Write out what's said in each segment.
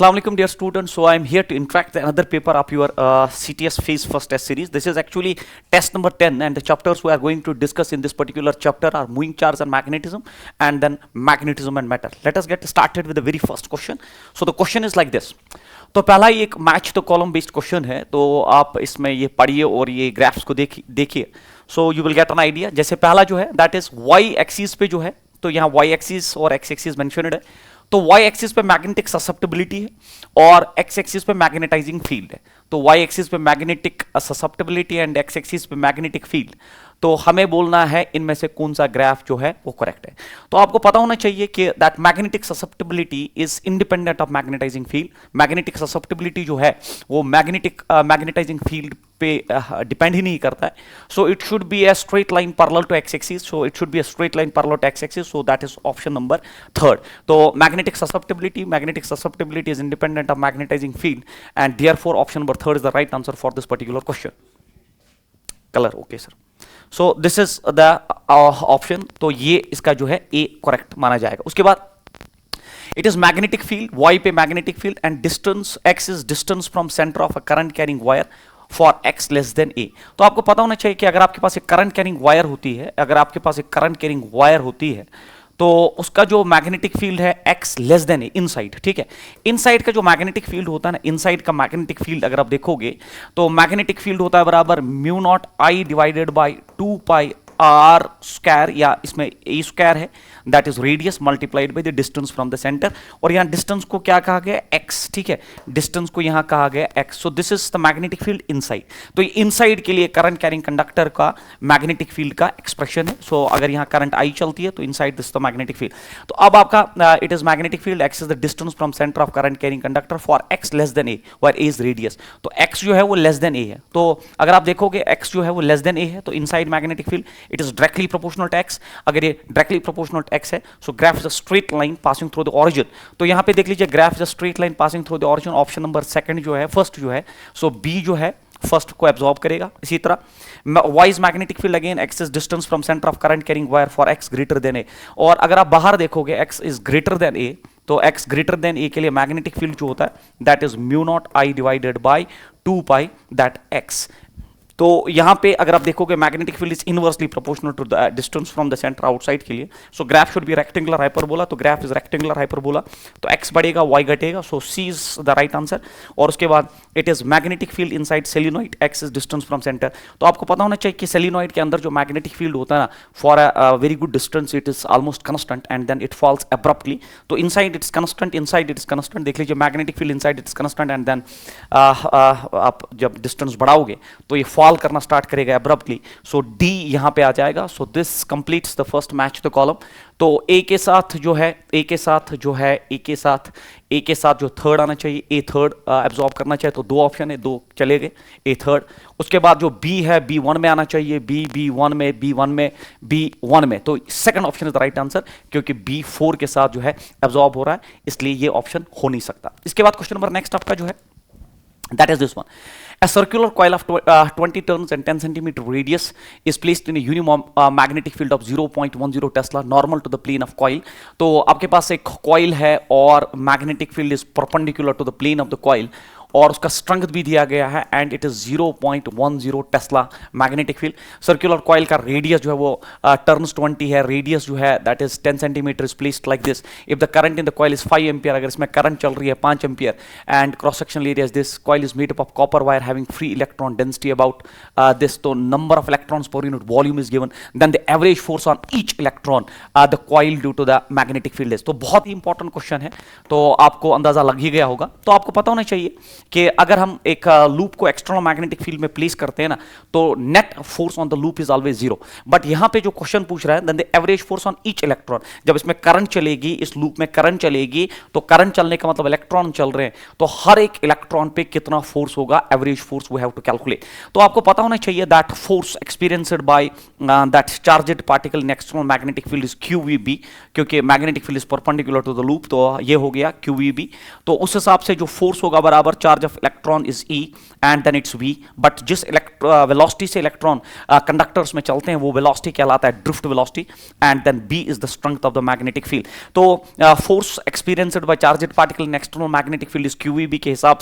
Assalamu alaikum dear students. So I am here to interact the another paper of your CTS phase first test series. This is actually test number 10 and the chapters we are going to discuss in this particular chapter are moving charge and magnetism and then magnetism and matter. Let us get started with the very first question. So the question is like this. तो पहला ही एक match the column based question है, तो आप इसमें ये पढ़िए और ये ग्राफ्स को देखिए. सो you will get an idea. जैसे पहला जो है दैट इज वाई एक्सिस पे जो है, तो यहाँ वाई एक्सिस और एक्स एक्सिस मेंशनड है. तो वाई एक्सिस पे मैग्नेटिक ससेप्टिबिलिटी है और एक्स एक्सिस पे मैग्नेटाइजिंग फील्ड है. तो वाई एक्सिस पे magnetic susceptibility and x axis पे मैग्नेटिक फील्ड. तो हमें बोलना है इनमें से कौन सा ग्राफ जो है वो करेक्ट है. तो आपको पता होना चाहिए कि that magnetic susceptibility is independent of magnetizing field. Magnetic susceptibility जो है वो मैग्नेटाइजिंग फील्ड पे डिपेंड ही नहीं करता है. So it should be a straight line parallel to X axis. So it should be a straight line parallel to X axis. So that is option number third. तो magnetic susceptibility is independent of magnetizing field and therefore option number third is the right answer for this particular question. Colour okay sir. So this is the option. तो ये इसका जो है A correct माना जाएगा. उसके बाद it is magnetic field, Y पे magnetic field and distance X is distance from centre of a current carrying wire for x less than A. तो आपको पता होना चाहिए कि अगर आपके पास एक करंट कैरिंग वायर होती है, तो उसका जो मैग्नेटिक फील्ड है एक्स लेस देन ए इनसाइड. ठीक है, इनसाइड का जो मैग्नेटिक फील्ड होता है ना, इनसाइड का मैग्नेटिक फील्ड अगर आप देखोगे तो मैग्नेटिक फील्ड होता है बराबर mu not I divided by 2 pi are square, या इसमें ए स्क्वायर है, that is radius multiplied by the distance from the centre. और यहां डिस्टेंस को क्या कहा गया? एक्स. ठीक है, डिस्टेंस को यहां कहा गया x. So this is the magnetic field inside. तो ये इनसाइड के लिए करंट कैरिंग कंडक्टर का मैग्नेटिक फील्ड का एक्सप्रेशन है. सो अगर यहां करंट आई चलती है तो inside this the magnetic field. तो अब आपका it is magnetic field x is the distance from centre of current carrying conductor for x less than a where a is radius. तो x जो है वो लेस देन ए है. तो अगर आप देखोगे एक्स जो है वो लेस देन ए है, तो inside magnetic field it is directly proportional to x. अगर ये डायरेक्टली प्रोपोर्शनल टू एक्स है, so graph is a straight line passing through the origin. तो यहां पे देख लीजिए graph is a straight line passing through the origin. Option number second जो है, फर्स्ट जो है, सो बी जो है फर्स्ट को एब्जॉर्ब करेगा. इसी तरह Y is magnetic field again X is distance from centre of current carrying wire for X greater than A. और अगर आप बाहर देखोगे X is greater than A, तो एक्स ग्रेटर देन ए के लिए मैग्नेटिक फील्ड जो होता है that is mu not I divided by 2 pi that X. तो यहां पे अगर आप देखोगे magnetic field is inversely proportional to the distance from the centre outside के लिए. So graph should be rectangular hyperbola. तो ग्राफ इज रेक्टेंगुलर हाइपरबोला. तो एक्स बढ़ेगा वाई घटेगा. So C is the right answer. और उसके बाद it is magnetic field inside solenoid, X is distance from centre. तो आपको पता होना चाहिए कि सेलिनॉइड के अंदर जो मैग्नेटिक फील्ड होता है ना, for a very good distance it is almost constant and then it falls abruptly. तो inside it's constant, inside it's constant. देख लीजिए magnetic field inside it's constant and then आप जब डिस्टेंस बढ़ाओगे तो ये फॉल करना स्टार्ट करेगा abruptly. So D यहां पे आ जाएगा. So this completes the first match the column. तो A के साथ जो थर्ड आना चाहिए, A थर्ड एब्जॉर्ब करना चाहिए. तो दो ऑप्शन है, दो चले गए, A थर्ड. उसके बाद जो B है B1 में आना चाहिए, B1 में. तो second option is the right answer क्योंकि B4 के साथ जो है एब्जॉर्ब हो रहा है, इसलिए ये ऑप्शन हो नहीं सकता. इसके बाद क्वेश्चन नंबर नेक्स्ट आपका जो है that is this one. A circular coil of 20 turns and 10 centimeter radius is placed in a uniform magnetic field of 0.10 Tesla normal to the plane of coil. तो आपके पास एक coil है और magnetic field is perpendicular to the plane of the coil और उसका strength भी दिया गया है and it is 0.10 Tesla magnetic field. Circular coil का रेडियस जो है वो टर्न्स 20 है, रेडियस जो है that is 10 centimetre is placed like this. If the current in the coil is 5 ampere, अगर इसमें करंट चल रही है 5 ampere and cross sectional area is this, coil is made up of copper wire having free electron density about this. तो number of electrons per unit volume is given, then the average force on each electron the coil due to the magnetic field is. तो बहुत ही important question है, तो आपको अंदाजा लग ही गया होगा. तो आपको पता होना चाहिए कि अगर हम एक लूप को एक्सटर्नल मैग्नेटिक फील्ड में प्लेस करते हैं ना, तो net force on the loop is always 0. But यहां पे जो क्वेश्चन पूछ रहा है then the average force on each electron. जब इसमें करंट चलेगी, इस लूप में करंट चलेगी, तो करंट चलने का मतलब इलेक्ट्रॉन चल रहे हैं, तो हर एक इलेक्ट्रॉन पे कितना फोर्स होगा, average force we have to calculate. तो आपको पता होना चाहिए that force experienced by that charged particle in external magnetic field is QVB, क्योंकि magnetic field is perpendicular to the loop. तो ये हो गया QVB. तो उस हिसाब से जो फोर्स होगा बराबर charge of electron is E and then it's V. But जिस वेलोसिटी से इलेक्ट्रॉन कंडक्टर्स में चलते हैं वो वेलोसिटी कहलाता है drift velocity, and then b is the strength of the magnetic field. तो force experienced by charged particle in external magnetic field is QEB के हिसाब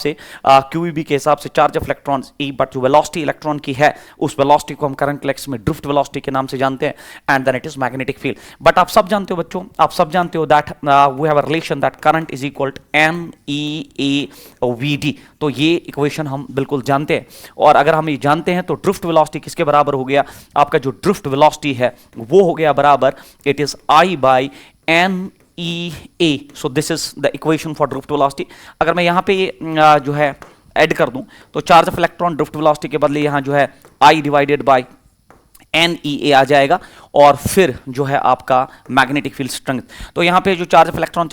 से charge of electrons E, but जो वेलोसिटी इलेक्ट्रॉन की है उस वेलोसिटी को हम करंट लेक्स में ड्रिफ्ट वेलोसिटी के नाम से जानते हैं, and then it is magnetic field. But आप सब जानते हो बच्चों, आप सब जानते हो that we have a relation that current is equal to NEAVD। तो ये इक्वेशन हम बिल्कुल जानते हैं, और अगर हम ये जानते हैं तो ड्रिफ्ट वेलोसिटी किसके बराबर हो गया, आपका जो ड्रिफ्ट वेलोसिटी है वो हो गया बराबर, it is I by NEA। So this is the equation for drift velocity. अगर मैं यहाँ पे जो है ऐड कर दूं तो charge of electron drift velocity के बदले यहाँ जो है I डिवाइडेड बाय NEA आ जाएगा, और फिर जो है आपका मैग्नेटिक फील्ड स्ट्रेंथ। तो यहाँ पे जो charge of electron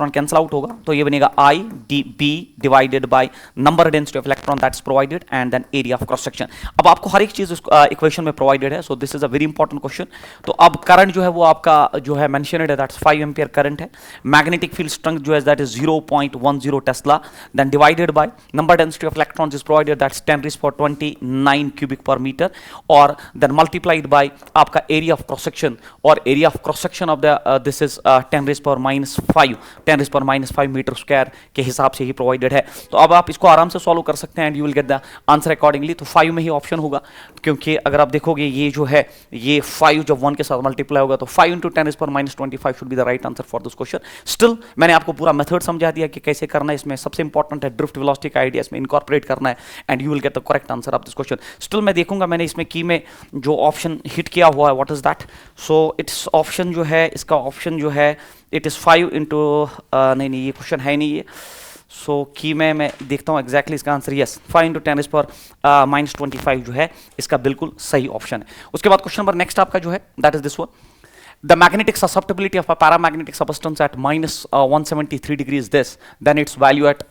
cancel out होगा, तो ये बनेगा IDB divided by number density of electron that's provided and then area of cross section. अब आपको हर एक चीज इक्वेशन में प्रोवाइडेड है, so this is a very important question. तो अब करंट जो है वो आपका जो है मेंशनड है, दैट्स 5 एम्पियर करंट है। मैग्नेटिक फील्ड स्ट्रेंथ जो है that is 0.10 tesla, then divided by number density of electrons is provided that's 10⁻29 cubic per metre, और देन मल्टीप्लाइड बाय आपका एरिया ऑफ क्रॉस सेक्शन, और area of cross section of the this is 10⁻5 metre square के हिसाब से ही provided है। तो अब आप इसको आराम से सॉल्व कर सकते हैं and you will get the answer accordingly. तो 5 में ही ऑप्शन होगा, क्योंकि अगर आप देखोगे ये जो है ये 5 जब 1 के साथ मल्टीप्लाई होगा तो 5 × 10⁻25 should be the right answer for this question. Still मैंने आपको पूरा मेथड समझा दिया कि कैसे करना है, इसमें सबसे इंपॉर्टेंट है ड्रिफ्ट वेलोसिटी का आइडिया इसमें इनकॉर्पोरेट करना है, and you will get the correct answer of this question. Still मैं देखूंगा मैंने इसमें की में जो ऑप्शन हिट किया हुआ है, what is that. So it's option जो है, इसका ऑप्शन जो है इट इज 5 इंटू नहीं ये क्वेश्चन है नहीं ये। सो की में मैं देखता हूँ एग्जैक्टली इसका आंसर, यस 5 × 10⁻25 जो है इसका बिल्कुल सही ऑप्शन है। उसके बाद क्वेश्चन नंबर नेक्स्ट आपका जो है that is this one. The magnetic susceptibility of a paramagnetic substance at -173 degrees this, then its value at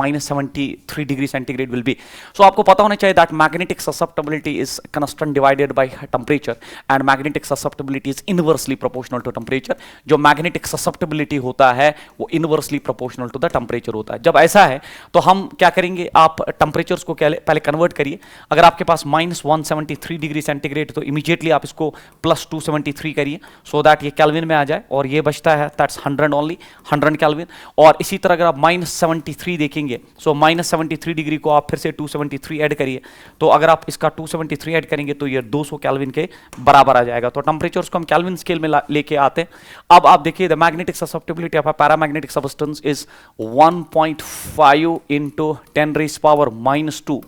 -73 degrees centigrade will be. So आपको पता होना चाहिए that magnetic susceptibility is constant divided by temperature, and magnetic susceptibility is inversely proportional to temperature. जो magnetic susceptibility होता है वो inversely proportional to the temperature होता है। जब ऐसा है तो हम क्या करेंगे, आप temperatures को पहले कन्वर्ट करिए। अगर आपके पास -173 डिग्री सेंटीग्रेड तो इमीडिएटली आप इसको +273 करिए, सो दैट ये केल्विन में आ जाए, और ये बचता है दैट्स 100 ओनली 100 केल्विन। और इसी तरह अगर आप -73 देखेंगे, सो -73 डिग्री को आप फिर से 273 ऐड करिए, तो अगर आप इसका 273 ऐड करेंगे तो ये 200 केल्विन के बराबर आ जाएगा। तो टेम्परेचर्स को हम केल्विन स्केल में लेके आते हैं। अब आप देखिए the magnetic susceptibility of a paramagnetic substance is 1.5 × 10⁻⁻²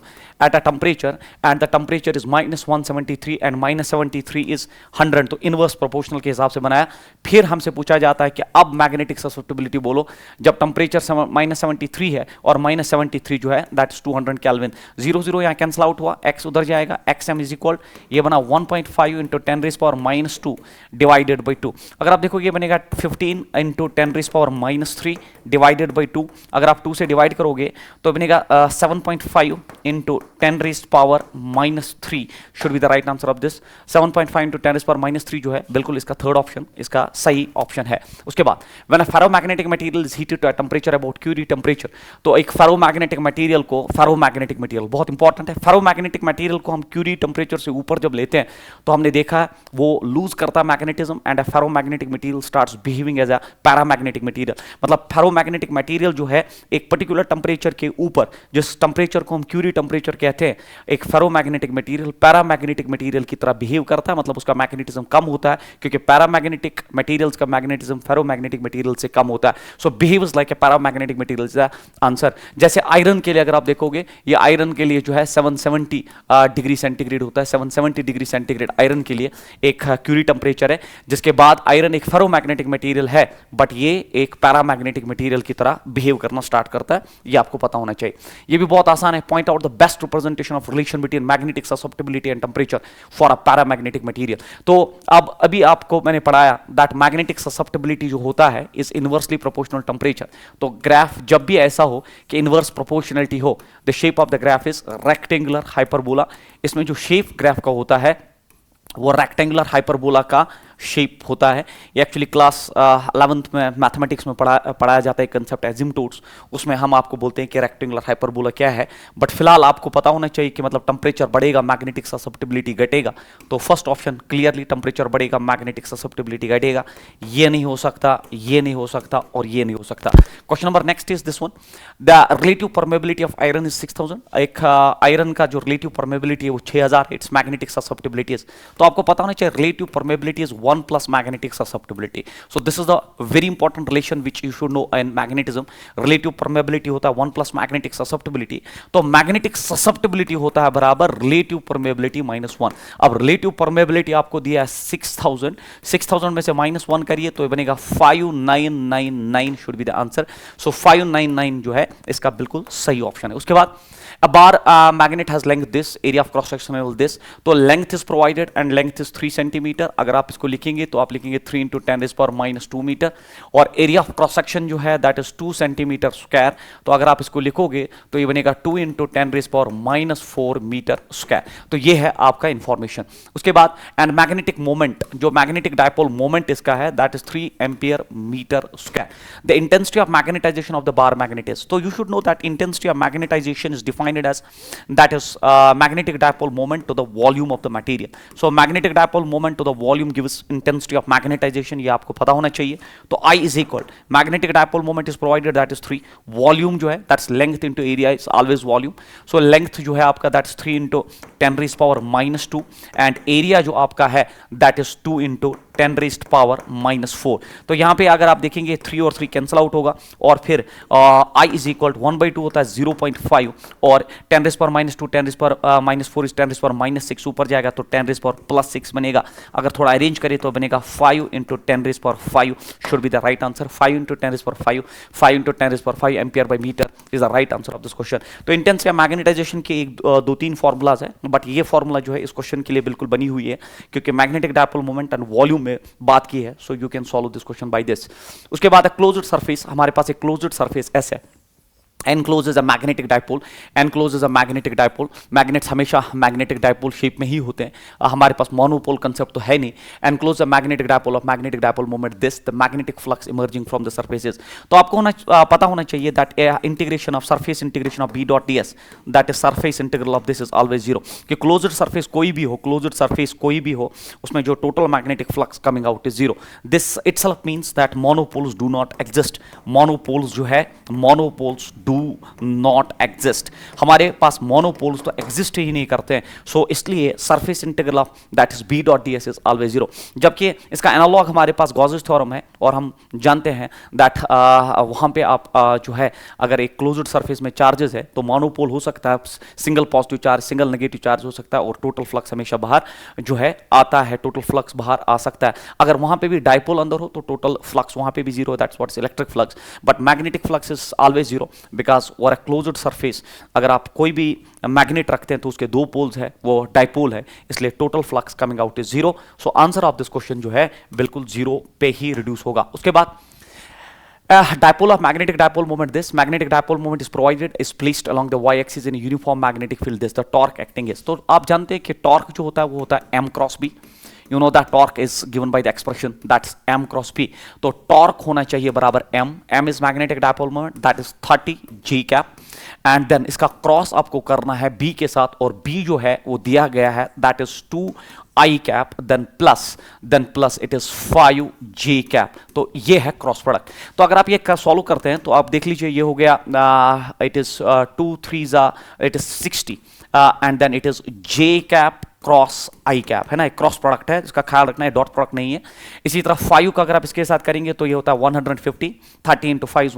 at a temperature, and the temperature is -173 and -73 is 100, तो इनवर्स प्रोपोर्शनल के हिसाब से बनाया। फिर हमसे पूछा जाता है कि अब मैग्नेटिक ससेप्टिबिलिटी बोलो जब टेम्परेचर -73 है और -73 जो है दैट इज 200 केल्विन। 0 यहाँ कैंसिल आउट हुआ, x उधर जाएगा, xm इज इक्वल ये बना 1.5 × 10⁻² डिवाइडेड बाई 2। अगर आप देखो ये बनेगा 15 × 10⁻³ डिवाइडेड बाई 2। अगर आप 2 से डिवाइड करोगे तो बनेगा 7.5 × 10⁻³ should be the right answer of this. 7.5 × 10⁻³ जो है बिल्कुल इसका थर्ड ऑप्शन इसका सही ऑप्शन है। उसके बाद when a ferromagnetic material is heated to a temperature about Curie temperature, तो एक फेरोमैग्नेटिक मटेरियल को, फेरोमैग्नेटिक मटेरियल बहुत इंपॉर्टेंट है, फेरोमैग्नेटिक मटेरियल को हम क्यूरी टेंपरेचर से ऊपर जब लेते हैं तो हमने देखा है वो लूज करता है magnetism, and a ferromagnetic material starts behaving as a paramagnetic material. मतलब फेरोमैग्नेटिक मटेरियल जो है एक पर्टिकुलर टेंपरेचर के ऊपर, जिस टेंपरेचर को हम क्यूरी टेंपरेचर कहते हैं, एक फेरोमैग्नेटिक मटेरियल पैरामैग्नेटिक मटेरियल की तरह बिहेव करता है, मतलब उसका मैग्नेटिज्म कम होता है, क्योंकि पैरामैग्नेटिक मटेरियल्स का मैग्नेटिज्म फेरोमैग्नेटिक मटेरियल से कम होता है। So behaves like a paramagnetic material is the answer. जैसे आयरन के लिए अगर आप देखोगे, ये आयरन के लिए जो है 770 डिग्री सेंटीग्रेड होता है, 770 डिग्री सेंटीग्रेड आयरन के लिए एक क्यूरी टेंपरेचर है, जिसके बाद आयरन एक फेरोमैग्नेटिक मटेरियल है बट ये एक पैरामैग्नेटिक मटेरियल की तरह बिहेव करना स्टार्ट करता है। ये आपको पता होना चाहिए। ये भी बहुत आसान है, point out the best representation of relation between magnetic susceptibility and temperature for a paramagnetic material. तो अब अभी आपको मैंने पढ़ाया दैट मैग्नेटिक ससेप्टिबिलिटी जो होता है इज इनवर्सली प्रोपोर्शनल टेंपरेचर। तो ग्राफ जब भी ऐसा हो कि इनवर्स प्रोपोर्शनलिटी हो, the shape of the graph is rectangular hyperbola. इसमें जो शेप ग्राफ का होता है वो रेक्टेंगुलर हाइपरबोला का शेप होता है। ये एक्चुअली क्लास 11th में मैथमेटिक्स में पढ़ाया जाता है कंसेप्ट एजिम्पटोड्स, उसमें हम आपको बोलते हैं कि रेक्टेंगुलर हाइपरबोला क्या है। बट फिलहाल आपको पता होना चाहिए कि मतलब टेम्परेचर बढ़ेगा मैग्नेटिक ससेप्टिबिलिटी घटेगा, तो फर्स्ट ऑप्शन क्लियरली टेम्परेचर बढ़ेगा मैग्नेटिक ससेप्टिबिलिटी घटेगा। ये नहीं हो सकता, ये नहीं हो सकता और ये नहीं हो सकता। Question number next is this one, the relative permeability of iron is 6000। एक आयरन का जो रिलेटिव परमेबिलिटी है वो 6000, इट्स मैग्नेटिक ससेप्टिबिलिटी इज, तो आपको पता होना चाहिए relative permeability is 1 plus magnetic susceptibility. So this is the very important relation which you should no in magnetism. Relative permeability होता है 1 प्लस मैग्नेटिक ससेप्टिबिलिटी, तो मैग्नेटिक ससेप्टिबिलिटी होता है बराबर रिलेटिव परमेबिलिटी माइनस 1। अब रिलेटिव परमेबिलिटी आपको दिया है 6000, 6000 में से माइनस 1 करिए तो ये बनेगा 5999 शुड बी द आंसर। सो 599 जो है इसका बिल्कुल सही ऑप्शन है। उसके बाद a bar magnet has length this, area of cross sectional this, तो length is provided and length is 3 centimeter। अगर आप इसको लिखेंगे तो आप लिखेंगे 3 into 10 raised power minus 2 metre, और area of cross section जो है that is 2 centimeter square, तो अगर आप इसको लिखोगे तो ये बनेगा 2 into 10 raised power minus 4 metre square. तो ये है आपका इंफॉर्मेशन। उसके बाद एंड मैग्नेटिक मोमेंट, जो मैग्नेटिक डायपोल मोमेंट इसका है that is 3 ampere metre square. The intensity of magnetization of the bar magnet is, तो you should know that intensity of magnetization is defined as that is magnetic dipole moment to the volume of the material। so magnetic dipole moment to the volume gives intensity of magnetization, ये आपको पता होना चाहिए। तो I is equal magnetic dipole moment is provided that is 3, volume जो है that's length into area is always volume, so length जो है आपका that's 3 into 10 raised power minus 2, and area जो आपका है that is 2 into 10 raised power minus 4। तो यहाँ पे अगर आप देखेंगे 3 और 3 कैंसिल आउट होगा, और फिर I is equal 1/2 होता है 0.5, और 10 raised power minus 2 10 raised power minus 4 is 10 raised power minus 6, ऊपर जाएगा तो 10 raised power plus 6 बनेगा। अगर थोड़ा अरेंज करें तो बनेगा 5 into 10 raised power 5 should be the right answer। 5 into 10 raised power 5, 5 into 10 raised power 5 ampere by metre is the right answer of this question। तो इंटेंसिटी ऑफ मैग्नेटाइजेशन के एक 2-3 formulas है, बट ये फॉर्मूला जो है इस क्वेश्चन के लिए बिल्कुल बनी हुई है, क्योंकि magnetic dipole moment and volume में बात की है। So you can solve this question by this. उसके बाद क्लोज्ड सरफेस, हमारे पास एक क्लोज्ड सरफेस एस है, enclose is a magnetic dipole, enclose is a magnetic dipole. Magnets हमेशा मैग्नेटिक डायपोल शेप में ही होते हैं, हमारे पास मोनोपोल कंसेप्ट तो है नहीं। Enclose a magnetic dipole of magnetic dipole moment this the magnetic flux emerging from the surfaces. तो आपको पता होना चाहिए that integration of surface integration of B dot D S that is surface integral of this is always zero. कि closed surface कोई भी हो, closed surface कोई भी हो, उसमें जो total magnetic flux coming out is zero. This itself means that monopoles do not exist. Monopoles जो है, मोनोपोल्स डू नॉट एग्जिस्ट, हमारे पास मोनोपोल्स तो एग्जिस्ट ही नहीं करते हैं। सो इसलिए surface integral of that is B dot D S is always zero. जबकि इसका एनालॉग हमारे पास गॉसेस थ्योरम है, और हम जानते हैं दैट वहाँ पे आप जो है अगर एक क्लोज्ड सरफेस में चार्जेस है तो मोनोपोल हो सकता है, single positive charge single negative charge हो सकता है, और टोटल फ्लक्स हमेशा बाहर जो है आता है, टोटल फ्लक्स बाहर आ सकता है। अगर वहाँ पे भी डायपोल अंदर हो तो टोटल फ्लक्स वहाँ पे भी zero, that's what is electric flux. But magnetic flux is always zero because और क्लोज्ड सरफेस, अगर आप कोई भी मैग्नेट रखते हैं तो उसके 2 पोल्स है, वो डायपोल है, इसलिए total flux coming out is zero. So answer of this question जो है बिल्कुल जीरो पे ही रिड्यूस होगा। उसके बाद dipole of magnetic dipole moment, this magnetic dipole moment is provided is placed along the y axis in a uniform magnetic field, this the torque acting is। तो आप जानते हैं कि टॉर्क जो होता है वो होता है m cross b। You know that torque is given by the expression that's m cross p। तो टॉर्क होना चाहिए बराबर m is magnetic dipole moment that is 30 g cap, and then इसका क्रॉस आपको करना है b के साथ, और b जो है वो दिया गया है that is 2 I cap then plus it is 5 j cap। तो ये है क्रॉस प्रोडक्ट। तो अगर आप ये सॉल्व करते हैं तो आप देख लीजिए ये हो गया it is 2 3s it is 60 and then it is j cap cross I cap, है ना, एक क्रॉस प्रोडक्ट है, इसका ख्याल रखना है, डॉट प्रोडक्ट नहीं है। इसी तरह 5 का अगर आप इसके साथ करेंगे तो ये होता है 150, 30 into 5 is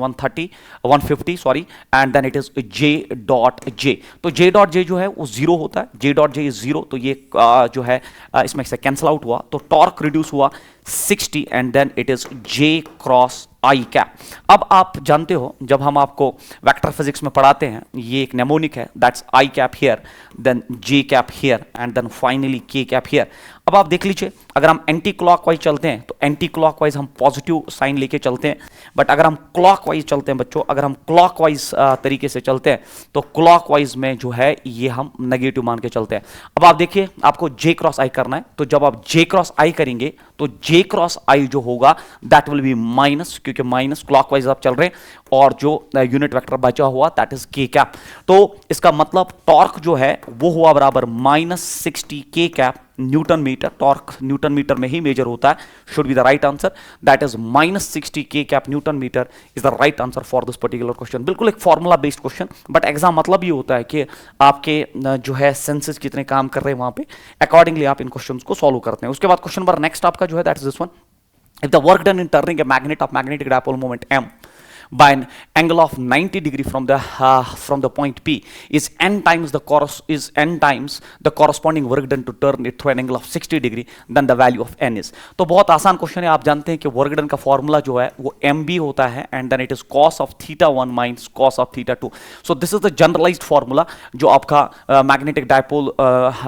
150 sorry, and then it is J dot J. तो जे डॉट जे जो है वो जीरो होता है, जे डॉट जे इज जीरो, तो ये जो है इसमें से कैंसिल आउट हुआ, तो टॉर्क रिड्यूस हुआ 60 and then it is J cross I cap. अब आप जानते हो जब हम आपको वेक्टर फिजिक्स में पढ़ाते हैं, ये एक नेमोनिक है, that's I cap here then J cap here and then finally K cap here. अब आप देख लीजिए अगर हम एंटी क्लॉकवाइज चलते हैं तो एंटी क्लॉकवाइज हम पॉजिटिव साइन लेके चलते हैं, बट अगर हम क्लॉकवाइज चलते हैं बच्चों, अगर हम क्लॉकवाइज तरीके से चलते हैं तो क्लॉकवाइज में जो है ये हम नेगेटिव मान के चलते हैं। अब आप देखिए आपको जे क्रॉस आई करना है, तो जब आप जे क्रॉस आई करेंगे तो J क्रॉस I जो होगा दैट विल बी माइनस, क्योंकि माइनस क्लॉकवाइज आप चल रहे हैं, और जो यूनिट वेक्टर बचा हुआ दैट इज K कैप। तो इसका मतलब टॉर्क जो है वो हुआ बराबर -60 K cap newton metre. Torque newton metre में ही मेजर होता है, should be the right answer, that is -60 K cap newton metre is the right answer for this particular question. बिल्कुल एक formula based question, but exam मतलब ये होता है कि आपके जो है सेंसेस कितने काम कर रहे हैं वहां पे, अकॉर्डिंगली आप इन क्वेश्चंस को सॉल्व करते हैं। उसके बाद क्वेश्चन नंबर नेक्स्ट आपका जो है that is this one, if the work done in turning a magnet of magnetic dipole moment m by an angle of 90 degree from the point P is n times the corresponding work done to turn it through an angle of 60 degree, then the value of n is। तो बहुत आसान question है। आप जानते हैं कि work done का formula जो है वो mb होता है, and then it is cos of θ1 minus cos of θ2। So this is the generalized formula जो आपका मैग्नेटिक डायपोल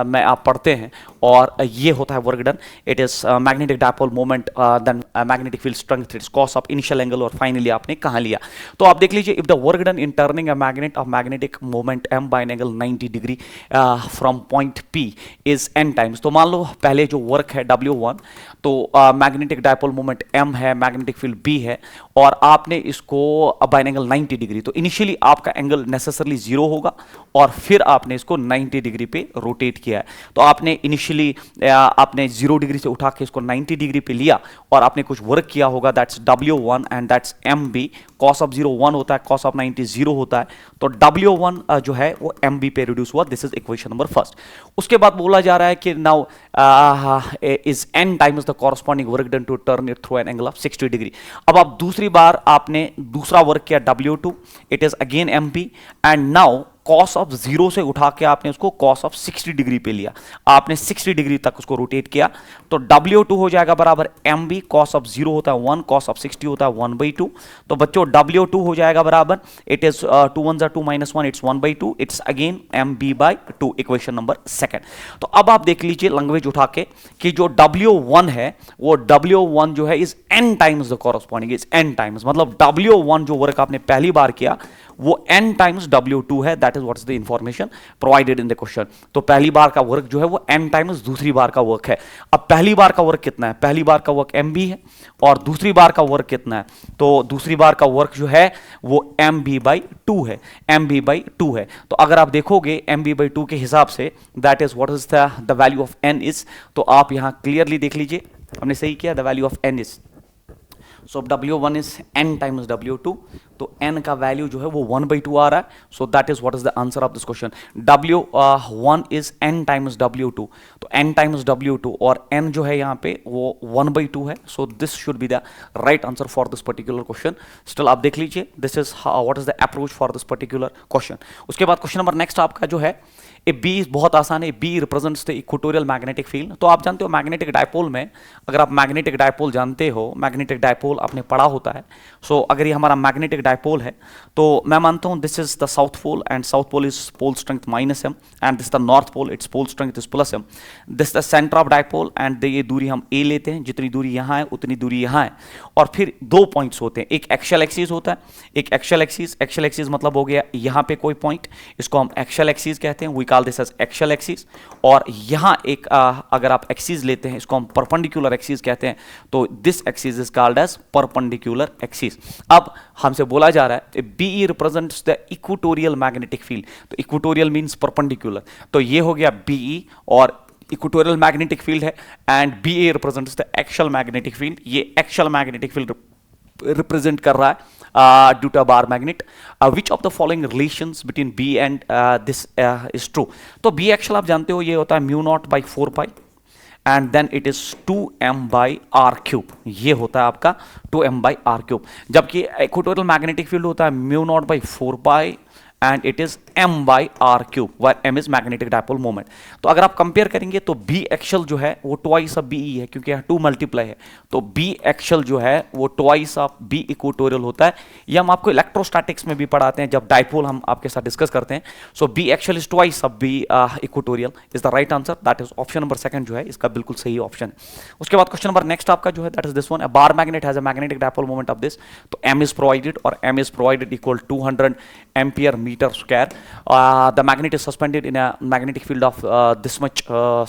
में आप पढ़ते हैं, और ये होता है work done. It is magnetic dipole moment then magnetic field strength, it is cos of initial angle, और फाइनली आपने कहां लिया। तो आप देख लीजिए, if the work done in turning a magnet of magnetic moment m by an angle 90 degree from point P is n times. तो मान लो पहले जो वर्क है W1, तो मैग्नेटिक डायपोल मोमेंट m है, मैग्नेटिक फील्ड B है, और आपने इसको बाय एन एंगल 90 डिग्री, तो इनिशियली आपका एंगल नेसेसरली 0 होगा, और फिर आपने इसको 90 डिग्री पे रोटेट किया है। तो आपने इनिशियली आपने 0 डिग्री से उठा के इसको 90 डिग्री पे लिया, और आपने कुछ वर्क किया होगा, that's W1 and that's MB। cos of 0 1 होता है, cos ऑफ 90 0 होता है, तो W1 जो है वो MB पे रिड्यूस हुआ। This is equation number first. उसके बाद बोला जा रहा है कि now is n times the corresponding work done to turn it through an angle of 60 degree. अब आप दूसरी बार आपने दूसरा वर्क किया W2, it is again MB, and now cos of 0 से उठा के आपने उसको cos ऑफ 60 डिग्री पे लिया, आपने 60 डिग्री तक उसको रोटेट किया, तो W2 हो जाएगा बराबर MB, cos ऑफ 0 होता है 1, cos ऑफ 60 होता है 1/2। तो बच्चों W2 हो जाएगा बराबर, it is 2 1 2 -1, it's 1/2, it's again MB/2, equation number second. तो अब आप देख लीजिए लैंग्वेज उठा के कि जो W1 है वो W1 जो है is n times the corresponding, is n times, मतलब W1 जो वर्क आपने पहली बार किया वो n टाइम्स W2 है, that is what is the information provided in the question. तो पहली बार का वर्क जो है वो n टाइम्स दूसरी बार का वर्क है। अब पहली बार का वर्क कितना है? पहली बार का वर्क MB है, और दूसरी बार का वर्क कितना है? तो दूसरी बार का वर्क जो है वो MB/2 है, MB/2 है। तो अगर आप देखोगे MB/2 के हिसाब say that is what is the value of n is, तो आप यहां क्लियरली देख लीजिए, हमने सही किया, the value of n is, so W1 is n times W2, तो n का वैल्यू जो है वो 1/2 आ रहा है। सो that is what is the answer of this question. W1 is n times W2, तो n टाइम्स W2, और n जो है यहाँ पे वो 1/2 है। So this should be the right answer for this particular question. Still आप देख लीजिए, this is what is the approach for this particular question. उसके बाद क्वेश्चन नंबर नेक्स्ट आपका जो है ए बी बहुत आसान है, B represents the equatorial magnetic field. तो आप जानते हो मैग्नेटिक डायपोल में, अगर आप मैग्नेटिक डायपोल जानते हो, मैग्नेटिक डायपोल आपने पढ़ा होता है। सो अगर ये हमारा मैग्नेटिक डायपोल है तो मैं मानता हूं this is the south pole, and south pole is pole strength -m, and this the north pole, it's pole strength is +m। This the centre of dipole, and ये दूरी हम a लेते हैं, जितनी दूरी यहां है उतनी दूरी यहां है, और फिर दो पॉइंट्स होते हैं, एक एक्सियल एक्सिस होता है, एक एक्सियल एक्सिस मतलब हो गया यहां पे कोई पॉइंट, इसको हम एक्सियल एक्सिस कहते हैं, we call this as axial axis. और यहां एक अगर आप एक्सिस लेते हैं, इसको हम परपेंडिकुलर एक्सिस कहते हैं, तो this axis is called as perpendicular axis. अब हमसे बोला जा रहा है BE represents the equatorial magnetic field, तो इक्वेटोरियल मींस परपेंडिकुलर, तो ये हो गया BE, और इक्वेटोरियल मैग्नेटिक फील्ड है, and BA represents the axial magnetic field, ये एक्सियल मैग्नेटिक फील्ड रिप्रेजेंट कर रहा है due to bar magnet. Which of the following relations between B and this is true? तो B एक्सियल आप जानते हो ये होता है μ0/4π, and then it is 2m/r³, ये होता है आपका 2m/r³, जबकि इक्वेटोरियल मैग्नेटिक फील्ड होता है μ0/4π and it is m/r³, where m is magnetic dipole moment. तो अगर आप कंपेयर करेंगे तो B एक्सियल जो है वो ट्वाइस ऑफ BE है, क्योंकि यहाँ 2 मल्टीप्लाई है, तो B एक्सियल जो है वो ट्वाइस ऑफ B इक्वेटोरियल होता है। ये हम आपको इलेक्ट्रोस्टैटिक्स में भी पढ़ाते हैं जब डायपोल हम आपके साथ डिस्कस करते हैं। सो B axial is twice of B equatorial is the right answer, that is option number second जो है इसका बिल्कुल सही ऑप्शन है। उसके बाद क्वेश्चन नंबर नेक्स्ट आपका जो है that is this one, a bar magnet has a magnetic dipole moment of this, तो M इज प्रोवाइडेड, और M is provided equal 200 ampere meter square. The magnet is suspended in a magnetic field of this much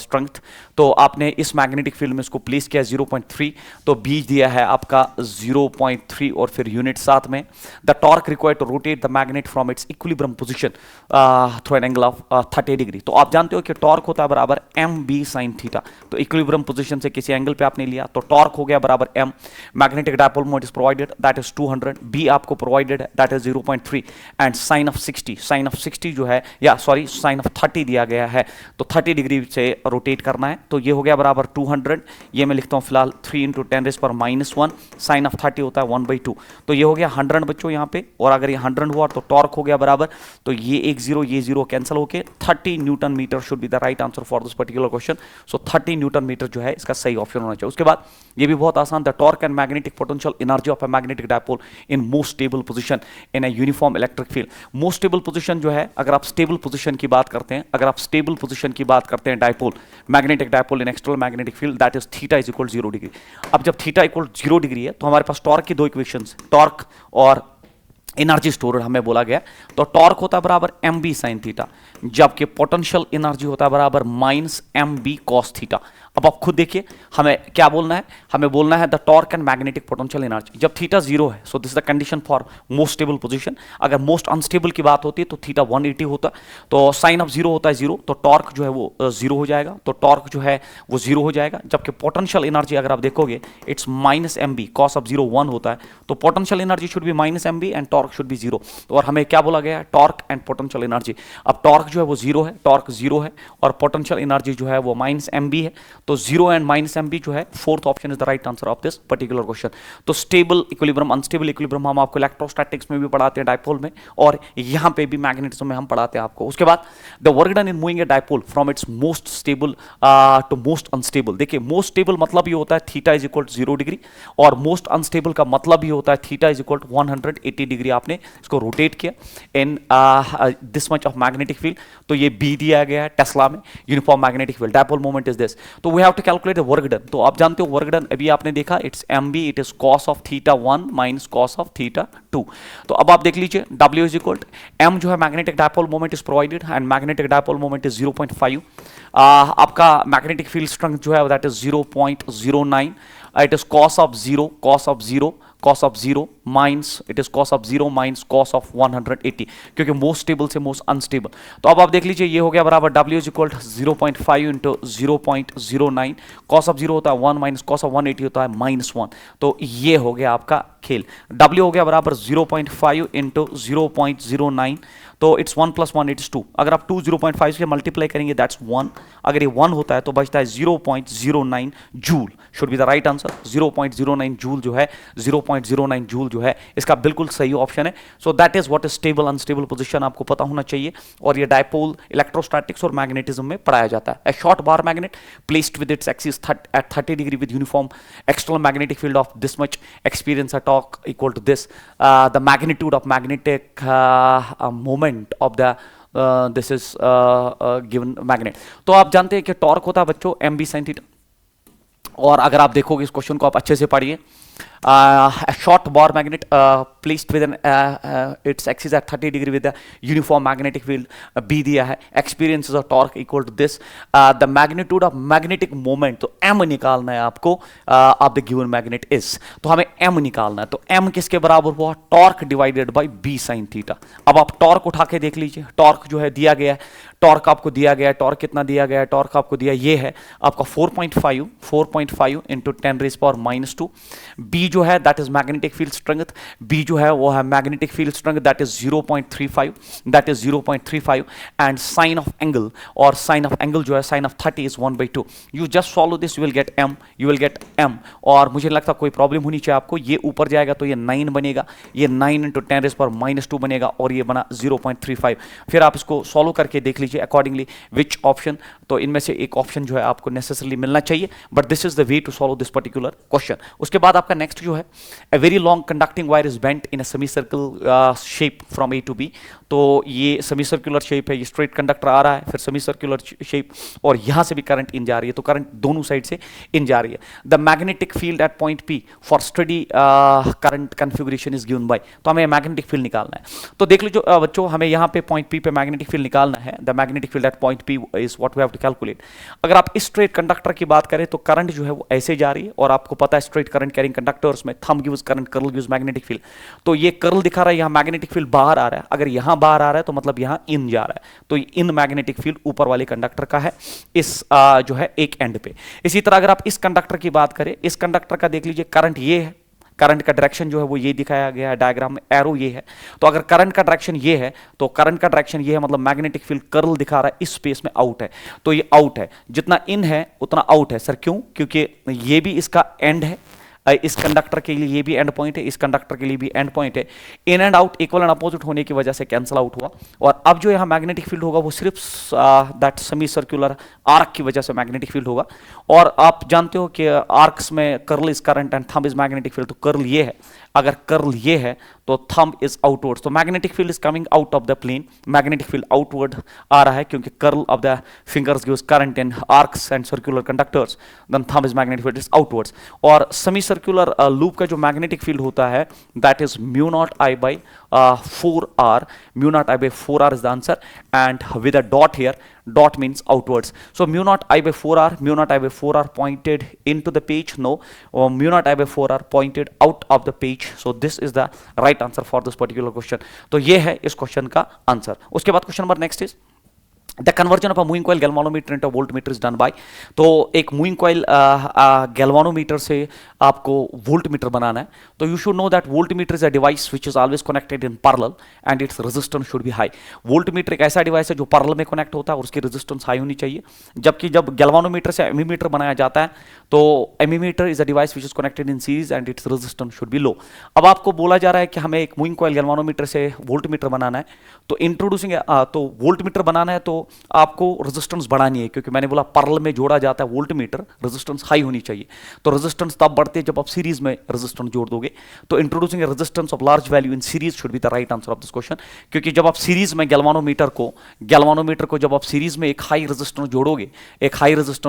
strength. तो आपने इस magnetic field में इसको place किया 0.3, तो बीज दिया है आपका 0.3 और फिर यूनिट साथ में. The torque required to rotate the magnet from its equilibrium position through an angle of 30 degree. तो आप जानते हो कि टॉर्क होता है बराबर एम बी साइन थीटा. तो इक्विलिब्रियम पोजीशन से किसी एंगल पे आपने लिया तो टॉर्क हो गया बराबर M. Magnetic dipole moment is provided that is 200, B आपको प्रोवाइडेड है that is 0.3 and sine of 60 जो है, या सॉरी साइन ऑफ 30 दिया गया है, तो 30 डिग्री से रोटेट करना है. तो ये हो गया बराबर 200, ये मैं लिखता हूं फिलहाल 3 × 10⁻⁻1, साइन ऑफ 30 होता है 1/2. तो ये हो गया 100 बच्चों यहाँ पे, और अगर ये 100 हुआ तो टॉर्क हो गया बराबर, तो ये एक जीरो ये जीरो कैंसिल होके 30 newton metre should be the right answer for this particular question. So 30 newton metre जो है इसका सही ऑप्शन होना चाहिए. उसके बाद ये भी बहुत आसान, the torque and magnetic potential energy of a magnetic dipole in most stable position in a uniform electric field. Most stable position जो है, अगर आप स्टेबल पोजीशन की बात करते हैं, अगर आप स्टेबल पोजीशन की बात करते हैं dipole, magnetic dipole in external magnetic field, that is theta is equal 0 degree. अब जब थीटा इक्वल 0 डिग्री है तो हमारे पास टॉर्क की दो इक्वेशंस, टॉर्क और एनर्जी स्टोर हमें बोला गया. तो टॉर्क होता है बराबर एम बी साइन थीटा, जबकि पोटेंशियल एनर्जी होता है बराबर minus M B cos theta. अब आप खुद देखिए हमें क्या बोलना है, हमें बोलना है the torque and magnetic potential energy. जब थीटा 0 है, so this is the condition for most stable position. अगर मोस्ट अनस्टेबल की बात होती है तो थीटा 180 होता है, तो साइन ऑफ 0 होता है 0, तो टॉर्क जो है वो 0 हो जाएगा, तो टॉर्क जो है वो 0 हो जाएगा. जबकि पोटेंशियल एनर्जी अगर आप देखोगे it's minus M B, cos of 0 1 होता है, तो potential energy should be minus M B and torque should be 0. और हमें क्या बोला गया है, टॉर्क एंड पोटेंशियल एनर्जी. अब टॉर्क जो है वो 0 है, टॉर्क 0 है, और पोटेंशियल एनर्जी जो है वो माइनस एम बी है, तो 0 एंड माइनस एम बी जो है fourth option is the right answer of this particular question. तो स्टेबल इक्विलिब्रियम, अनस्टेबल इक्विलिब्रियम हम आपको इलेक्ट्रोस्टैटिक्स में भी पढ़ाते हैं डायपोल में, और यहां पे भी मैग्नेटिज्म में हम पढ़ाते हैं आपको. उसके बाद the work done in moving a dipole from its most stable to most unstable. देखिए मोस्ट स्टेबल मतलब ये होता है theta is equal to 0 degree, और मोस्ट अनस्टेबल का मतलब ये होता है theta is equal to 180 degree. आपने इसको रोटेट किया in this much of magnetic field, तो ये बी दिया गया है टेस्ला में, uniform magnetic field, dipole moment is this. तो we have to calculate the work done. तो आप जानते हो वर्क डन अभी आपने देखा it's M B, it is cos of theta 1 minus cos of theta 2. तो अब आप देख लीजिए W is equal to M जो है magnetic dipole moment is provided and magnetic dipole moment is 0.5. आपका मैग्नेटिक फील्ड स्ट्रेंथ जो है that is 0.09. It is cos of 0 cos of 0 minus it is cos of 0 minus cos of 180, क्योंकि most stable से most unstable. तो अब आप देख लीजिए ये हो गया बराबर W is equal to 0.5 into 0.09. Cos of 0 होता है 1 माइनस कॉस ऑफ 180 होता है -1. तो ये हो गया आपका खेल. W हो गया बराबर 0.5 इंटू 0.09, तो इट्स 1 + 1 इट्स 2. अगर आप 2 0.5 से मल्टीप्लाई करेंगे दैट्स 1. अगर ये 1 होता है तो बचता है 0.09 joule, should be the right answer. 0.09 joule जो है, 0.09 जूल जो है इसका बिल्कुल सही ऑप्शन है. सो that is what is stable unstable position, आपको पता होना चाहिए. और ये डायपोल इलेक्ट्रोस्टैटिक्स और मैग्नेटिज्म में पढ़ाया जाता है. A short bar magnet placed with its axis at 30 degree with uniform external magnetic field of this much experience a torque equal to this. The magnitude of magnetic moment of the this is given magnet. तो आप जानते हैं कि torque होता है बच्चों M B sine theta. और अगर आप देखोगे इस क्वेश्चन को आप अच्छे से पढ़िए. A short bar magnet placed with its axis at 30 degree with a uniform magnetic field B दिया है, experiences a torque equal to this. The magnitude of magnetic moment, तो M निकालना है आपको of the given magnet is. तो हमें M निकालना है, तो M किसके बराबर हुआ, torque divided by B sin theta. अब आप टॉर्क उठा के देख लीजिए, टॉर्क जो है दिया गया है, टॉर्क आपको दिया गया है, टॉर्क कितना दिया गया है, टॉर्क आपको दिया ये है आपका 4.5 इंटू 10⁻². B जो है that is magnetic field strength, B जो है वो है magnetic field strength that is 0.35 and sine of angle, और साइन ऑफ एंगल जो है sine of 30 is 1/2. You just solve this, you will get M. और मुझे लगता कोई प्रॉब्लम होनी चाहिए आपको. ये ऊपर जाएगा तो ये 9 बनेगा, ये 9 इंटू 10⁻² बनेगा, और ये बना 0.35. फिर आप इसको सॉल्व करके देख लीजिए अकॉर्डिंगली विच ऑप्शन. तो इनमें से एक ऑप्शन जो है आपको नेसेसरली मिलना चाहिए, but this is the way to solve this particular question. उसके बाद आपका नेक्स्ट जो है, a very long conducting wire is bent in a semicircle shape from A to B. तो ये सेमी सर्कुलर शेप है, ये स्ट्रेट कंडक्टर आ रहा है, फिर सेमी सर्कुलर शेप, और यहां से भी करंट इन जा रही है, तो करंट दोनों साइड से इन जा रही है। The magnetic field at point P for study current configuration is given by, तो हमें मैग्नेटिक फील्ड निकालना है। तो देख लीजिए बच्चों, हमें यहाँ पे पॉइंट पी पे मैग्नेटिक फील्ड निकालना है। The magnetic field at point P is what we have to calculate. अगर आप इस स्ट्रेट कंडक्टर की बात करें तो करंट जो है वो ऐसे जा रही है, और आपको पता है स्ट्रेट करंट कैरिंग कंडक्टर्स में thumb gives current, curl gives magnetic field. तो ये कर्ल दिखा रहा है, यहाँ मैग्नेटिक फील्ड बाहर आ रहा है, अगर यहाँ बाहर आ रहा है तो मतलब यहाँ इन जा रहा है, तो इन मैग्नेटिक फील्ड ऊपर वाले कंडक्टर का है, इस जो है एक एंड पे। इसी तरह अगर आप इस कंडक्टर की बात करें, इस कंडक्टर का देख लीजिए, करंट ये है, करंट का डायरेक्शन जो है वो ये दिखाया गया है डायग्राम में, एरो ये है। तो अगर करंट का डायरेक्शन ये है तो करंट का डायरेक्शन ये है, मतलब मैग्नेटिक फील्ड कर्ल दिखा रहा है, इस स्पेस में आउट है, तो ये आउट है। जितना इन है उतना आउट है। सर क्यों? क्योंकि ये भी इसका एंड है, इस कंडक्टर के लिए ये भी एंड पॉइंट है, इस कंडक्टर के लिए भी एंड पॉइंट है। In and out equal and opposite होने की वजह से कैंसिल आउट हुआ, और अब जो यहाँ मैग्नेटिक फील्ड होगा वो सिर्फ दैट सेमी सर्कुलर आर्क की वजह से मैग्नेटिक फील्ड होगा। और आप जानते हो कि आर्क्स में curl is current and thumb is magnetic field, तो कर्ल ये है, अगर कर्ल ये है तो थंब इज आउटवर्ड, तो magnetic field is coming out of the plane, magnetic field outward आ रहा है क्योंकि curl of the fingers gives current in arcs and circular conductors, then thumb is magnetic field is outwards. और semi circular loop का जो magnetic field होता है that is mu not I by 4r, mu not I by 4r is the answer, and with a dot here, dot means outwards. So mu naught I by 4r, mu naught I by 4r pointed into the page, no, mu naught I by 4r pointed out of the page. So this is the right answer for this particular question. तो ये है इस question का answer. उसके बाद question number next is the conversion of a moving coil galvanometer into voltmeter is done by. तो एक moving coil galvanometer से आपको वोल्टमीटर बनाना है, तो you should know that voltmeter is a device which is always connected in parallel and its resistance should B high. Voltmeter एक ऐसा device है जो पैरेलल में कनेक्ट होता है और उसकी रेजिस्टेंस हाई होनी चाहिए, जबकि जब गैल्वानोमीटर से एमीमीटर बनाया जाता है तो ammeter is a device which is connected in series and its resistance should be low. अब आपको बोला जा रहा है कि हमें एक मूविंग कॉइल गैल्वानोमीटर से वोल्टमीटर बनाना है, तो इंट्रोड्यूसिंग तो वोल्टमीटर बनाना है तो आपको रेजिस्टेंस बढ़ानी है, क्योंकि मैंने बोला पैरेलल में जोड़ा जाता है वोल्टमीटर, रेजिस्टेंस हाई होनी चाहिए। तो रेजिस्टेंस तब बढ़ते हैं जब आप सीरीज में रेजिस्टेंस जोड़ दोगे। तो introducing A resistance of large value in series should be the right answer of this question, क्योंकि जब आप सीरीज में गैल्वानोमीटर को जब आप सीरीज में एक हाई रेजिस्टेंस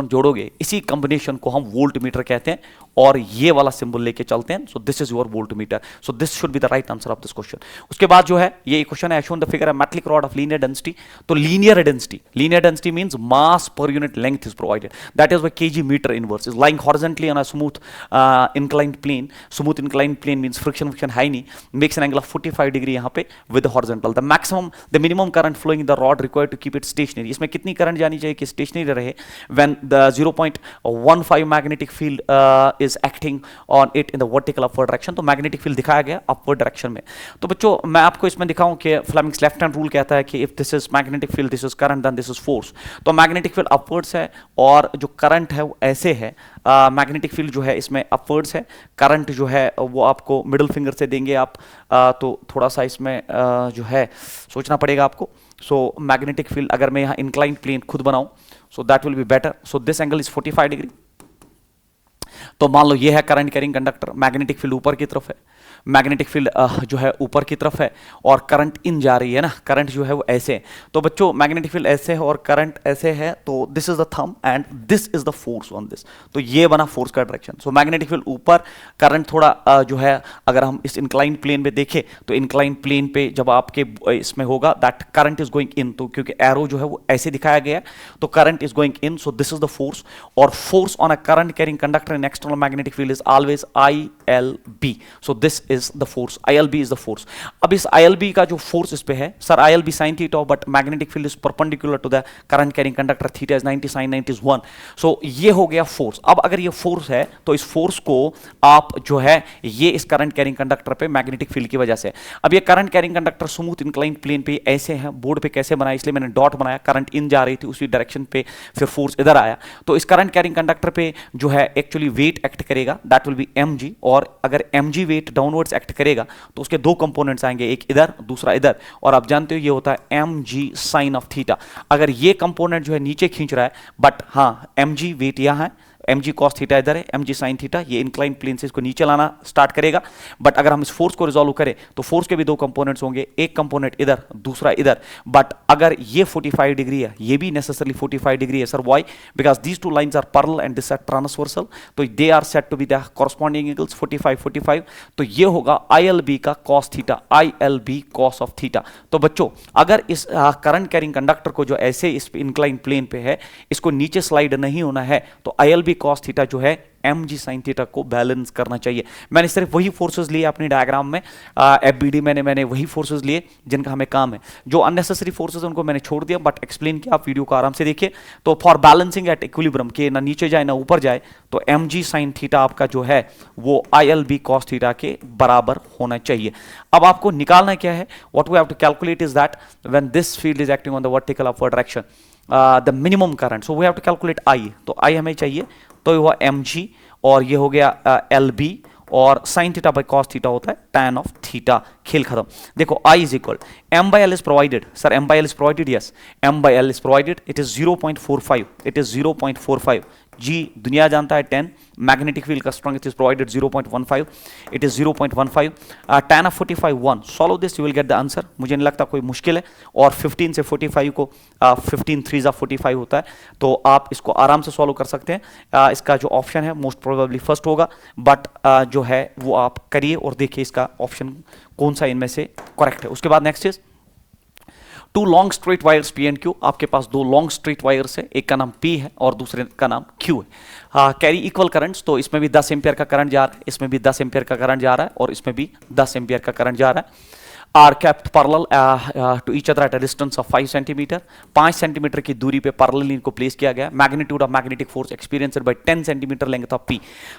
जोड़ोगे, इसी कॉम्बिनेशन को हम वोल्टमीटर कहते हैं, और ये वाला सिंबल लेके चलते हैं। So this is your voltmeter, so this should be the right answer of this question. उसके बाद जो है ये क्वेश्चन है, shown the figure metallic rod of linear density. तो linear density means mass per unit length is provided, that is why kg meter inverse is lying horizontally on a smooth inclined plane. Smooth inclined plane means friction high नहीं, makes an angle of 45 degree यहाँ पे with the horizontal. The minimum current flowing in the rod required to keep it stationary. इसमें कितनी current जानी चाहिए कि stationary रहे when the 0.15 magnetic field is acting on it in the vertical upward direction. तो magnetic field दिखाया गया upward direction में। तो बच्चों मैं आपको इसमें दिखाऊं कि Fleming's left hand rule कहता है कि if this is magnetic field, this is current, then this is force. तो मैग्नेटिक फील्ड अपवर्ड्स है और जो करंट है वो ऐसे है, मैग्नेटिक फील्ड जो है इसमें अपवर्ड्स है, करंट जो है वो आपको मिडिल फिंगर से देंगे आप, तो थोड़ा सा इसमें जो है सोचना पड़ेगा आपको। सो मैग्नेटिक फील्ड अगर मैं यहाँ इंक्लाइंड प्लेन खुद बनाऊं, so that will be better. So this angle is 45 degree. तो मान लो ये है current carrying conductor, magnetic field ऊपर की तरफ है, मैग्नेटिक फील्ड जो है ऊपर की तरफ है और करंट इन जा रही है ना, करंट जो है वो ऐसे है। तो बच्चों मैग्नेटिक फील्ड ऐसे है और करंट ऐसे है, तो this is the thumb and this is the force on this. तो ये बना फोर्स का डायरेक्शन। सो मैग्नेटिक फील्ड ऊपर, करंट थोड़ा जो है अगर हम इस इंक्लाइन प्लेन पे देखें तो इंक्लाइन प्लेन पे जब आपके इसमें होगा दैट करंट इज गोइंग इन, तो क्योंकि एरो जो है वो ऐसे दिखाया गया है तो current is going in, so this is the force. और force on a current carrying conductor in external magnetic field is always ILB। So this is the force, ILB is the force. अब इस ILB का जो force इस पे है, sir ILB sin theta, but magnetic field is perpendicular to the current carrying conductor, theta is 90 sin 90 is 1। So ये हो गया फोर्स। अब अगर ये फोर्स है तो इस फोर्स को आप जो है ये इस करंट कैरिंग कंडक्टर पे मैग्नेटिक फील्ड की वजह से, अब ये current carrying conductor smooth incline plane पे ऐसे है, बोर्ड पे कैसे बनाया इसलिए मैंने डॉट बनाया, करंट इन जा रही थी उसी डायरेक्शन पे, फिर फोर्स इधर आया। तो इस करंट कैरिंग कंडक्टर पे जो है एक्चुअली वेट एक्ट करेगा, दैट विल बी mg, और अगर mg वेट डाउनवर्ड्स एक्ट करेगा तो उसके दो कंपोनेंट्स आएंगे, एक इधर दूसरा इधर, और आप जानते हो ये होता है mg साइन ऑफ थीटा। अगर ये कंपोनेंट जो है नीचे खींच रहा है, बट हाँ mg वेट यहाँ है, mg cos थीटा इधर है, mg sin थीटा, ये इंक्लाइन प्लेन से इसको नीचे लाना स्टार्ट करेगा। बट अगर हम इस फोर्स को रिजॉल्व करें तो फोर्स के भी दो कंपोनेंट्स होंगे, एक कंपोनेंट इधर, दूसरा इधर। बट अगर ये 45 डिग्री है, ये भी नेसेसरली 45 डिग्री है sir, why? Because these two lines are parallel and this are transversal, तो they are set to be the corresponding angles 45 45। तो ये होगा ILB का cos theta, ILB cos of theta. तो बच्चों अगर इस करंट कैरिंग कंडक्टर को जो ऐसे इस इंक्लाइन प्लेन पे है, इसको नीचे स्लाइड नहीं होना है, तो ILB cos थीटा जो है mg sin थीटा को बैलेंस करना चाहिए। मैंने सिर्फ वही फोर्सेस लिए अपने डायग्राम में, FBD मैंने वही फोर्सेस लिए जिनका हमें काम है। जो अननेसेसरी फोर्सेस उनको मैंने छोड़ दिया, बट एक्सप्लेन किया, आप वीडियो को आराम से देखिए। तो फॉर बैलेंसिंग एट इक्विलिब्रियम, के ना नीचे जाए ना ऊपर जाए, तो mg sin थीटा आपका जो है वो ILB cos थीटा के बराबर होना चाहिए। अब आपको निकालना क्या है, what we have to calculate is that when this field is acting on the vertical upward direction, the minimum current, so we have to calculate I। तो I हमें चाहिए, तो ये हुआ mg और ये हो गया LB, और sin theta by cos theta होता है tan ऑफ थीटा। खेल खत्म। देखो I is equal m by l is provided, sir m by l is provided, yes m by l is provided, it is 0.45, it is 0.45, G दुनिया जानता है 10, magnetic field का strength is provided 0.15, it is 0.15, tan of 45 1, solve this you will get the answer. मुझे नहीं लगता कोई मुश्किल है, और 15 से 45 को 15 3 45 होता है, तो आप इसको आराम से सॉल्व कर सकते हैं। इसका जो ऑप्शन है मोस्ट प्रोबेबली फर्स्ट होगा, बट जो है वो आप करिए और देखिए इसका ऑप्शन कौन सा इनमें से करेक्ट है। उसके बाद next is two long straight wires P and Q। आपके पास दो लॉन्ग स्ट्रेट वायर्स है, एक का नाम P है और दूसरे का नाम Q है। कैरी इक्वल करंट्स, तो इसमें भी 10 एम्पियर का करंट जा रहा है, इसमें भी 10 एम्पियर का करंट जा रहा है, और इसमें भी 10 एम्पियर का करंट जा रहा है। Are kept parallel to each other at a distance of 5 centimetre, 5 centimetre की दूरी पे पैरेलल इनको प्लेस किया गया। Magnitude of magnetic force experienced bye 10 centimetre length of P।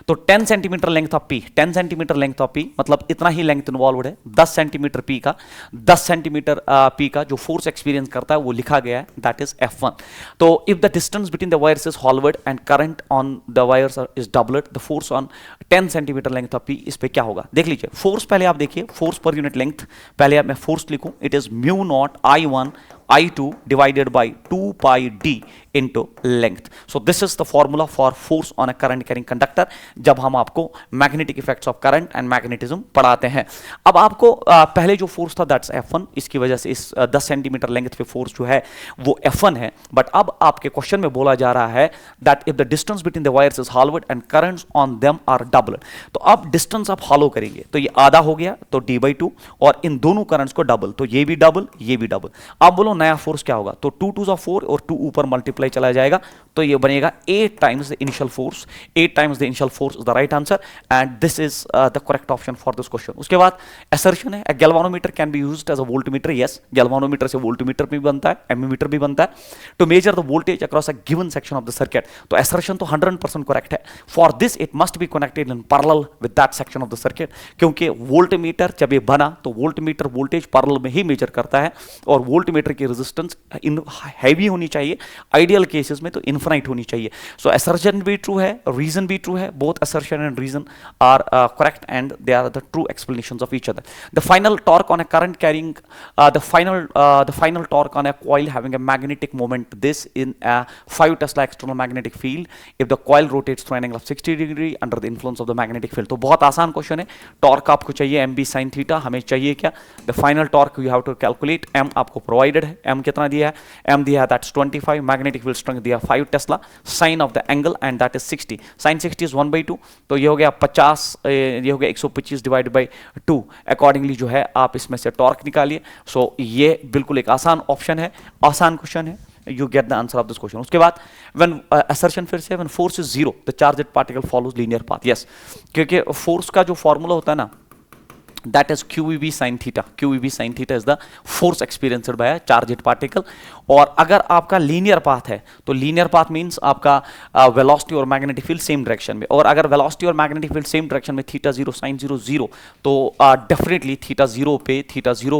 तो 10 centimetre length of P, 10 centimetre length of P मतलब इतना ही length involve है, 10 सेंटीमीटर P का, 10 सेंटीमीटर P का जो फोर्स एक्सपीरियंस करता है वो लिखा गया है, दैट इज F1। तो if the distance between the wires is halved and current on the wires is doubled, the force on 10 centimetre length of P, इस पे क्या होगा देख लीजिए। फोर्स पहले आप देखिए, फोर्स पर यूनिट लेंथ, पहले आप मैं फोर्स लिखूं, it is mu naught I1 I2 divided by 2 pi d into length. So this is the formula for force on a current carrying conductor, जब हम आपको magnetic effects of current and magnetism पढ़ाते हैं। अब आपको पहले जो फोर्स था that's F1, इसकी वजह से इस 10 सेंटीमीटर लेंथ पे फोर्स जो है वो F1 है। बट अब आपके क्वेश्चन में बोला जा रहा है that if the distance between the wires is halved and currents on them are doubled, तो अब डिस्टेंस आप हॉलो करेंगे, तो ये आधा हो गया तो d/2, और इन दोनों करंट्स को डबल, तो ये भी डबल ये भी डबल। अब बोलो नया फोर्स क्या होगा, तो 2 2 4 और 2 ऊपर मल्टीप्लाई चला जाएगा, तो ये बनेगा 8 times the initial force. 8 times the initial force is the right answer, and this is the correct option for this question. उसके बाद असर्शन है, galvanometer can be used as a voltmeter. Yes, galvanometer से voltmeter भी बनता है, ammeter भी बनता है, to measure the voltage across a given section of the circuit. तो असर्शन तो 100% करेक्ट है। For this it must be connected in parallel with that section of the circuit, क्योंकि वोल्टमीटर जब ये बना तो वोल्टमीटर वोल्टेज पैरेलल में ही मेजर करता है, और वोल्टमीटर की रेजिस्टेंस हैवी होनी चाहिए, आइडियल केसेस में तो इनफिनाइट होनी चाहिए। सो असर्शन भी ट्रू है, रीजन भी ट्रू है, both assertion and reason are correct and they are the true explanations of each other. The final torque on a current carrying the final torque on a coil having a magnetic moment this in a 5 Tesla external magnetic field if the coil rotates through an angle of 60 degree under the influence of the magnetic field। तो बहुत आसान question है। Torque आपको चाहिए mb sin theta, हमें चाहिए क्या, the final torque you have to calculate. m आपको प्रोवाइडेड है, m कितना दिया है, m दिया है दैट्स 25, मैग्नेटिक फील्ड स्ट्रेंथ दिया 5 tesla, sine of the angle and that is 60, sine 60 is 1/2, तो ये हो गया 50, ये हो गया 125 डिवाइडेड बाई 2। अकॉर्डिंगली जो है आप इसमें से टॉर्क निकालिए। सो ये बिल्कुल एक आसान ऑप्शन है, आसान क्वेश्चन है, you get the answer of this question। उसके बाद when assertion फिर से when force is 0 the charged particle follows linear path। yes, क्योंकि फोर्स का जो फॉर्मूला होता है ना, that is QEB sin theta, QEB sin theta is the force experienced by a charged particle। और अगर आपका लीनियर पाथ है तो लीनियर पाथ मींस आपका वेलोसिटी और मैग्नेटिक फील्ड सेम डायरेक्शन में, और अगर वेलोसिटी और मैग्नेटिक फील्ड सेम डायरेक्शन में थीटा 0 साइन 0 0, तो डेफिनेटली थीटा 0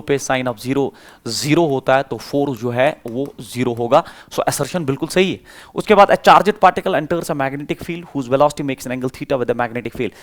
पे साइन ऑफ 0 0 होता है, तो फोर्स जो है वो 0 होगा। सो असर्शन बिल्कुल सही है। उसके बाद a charged particle enters a magnetic field whose velocity makes an angle theta with the magnetic field,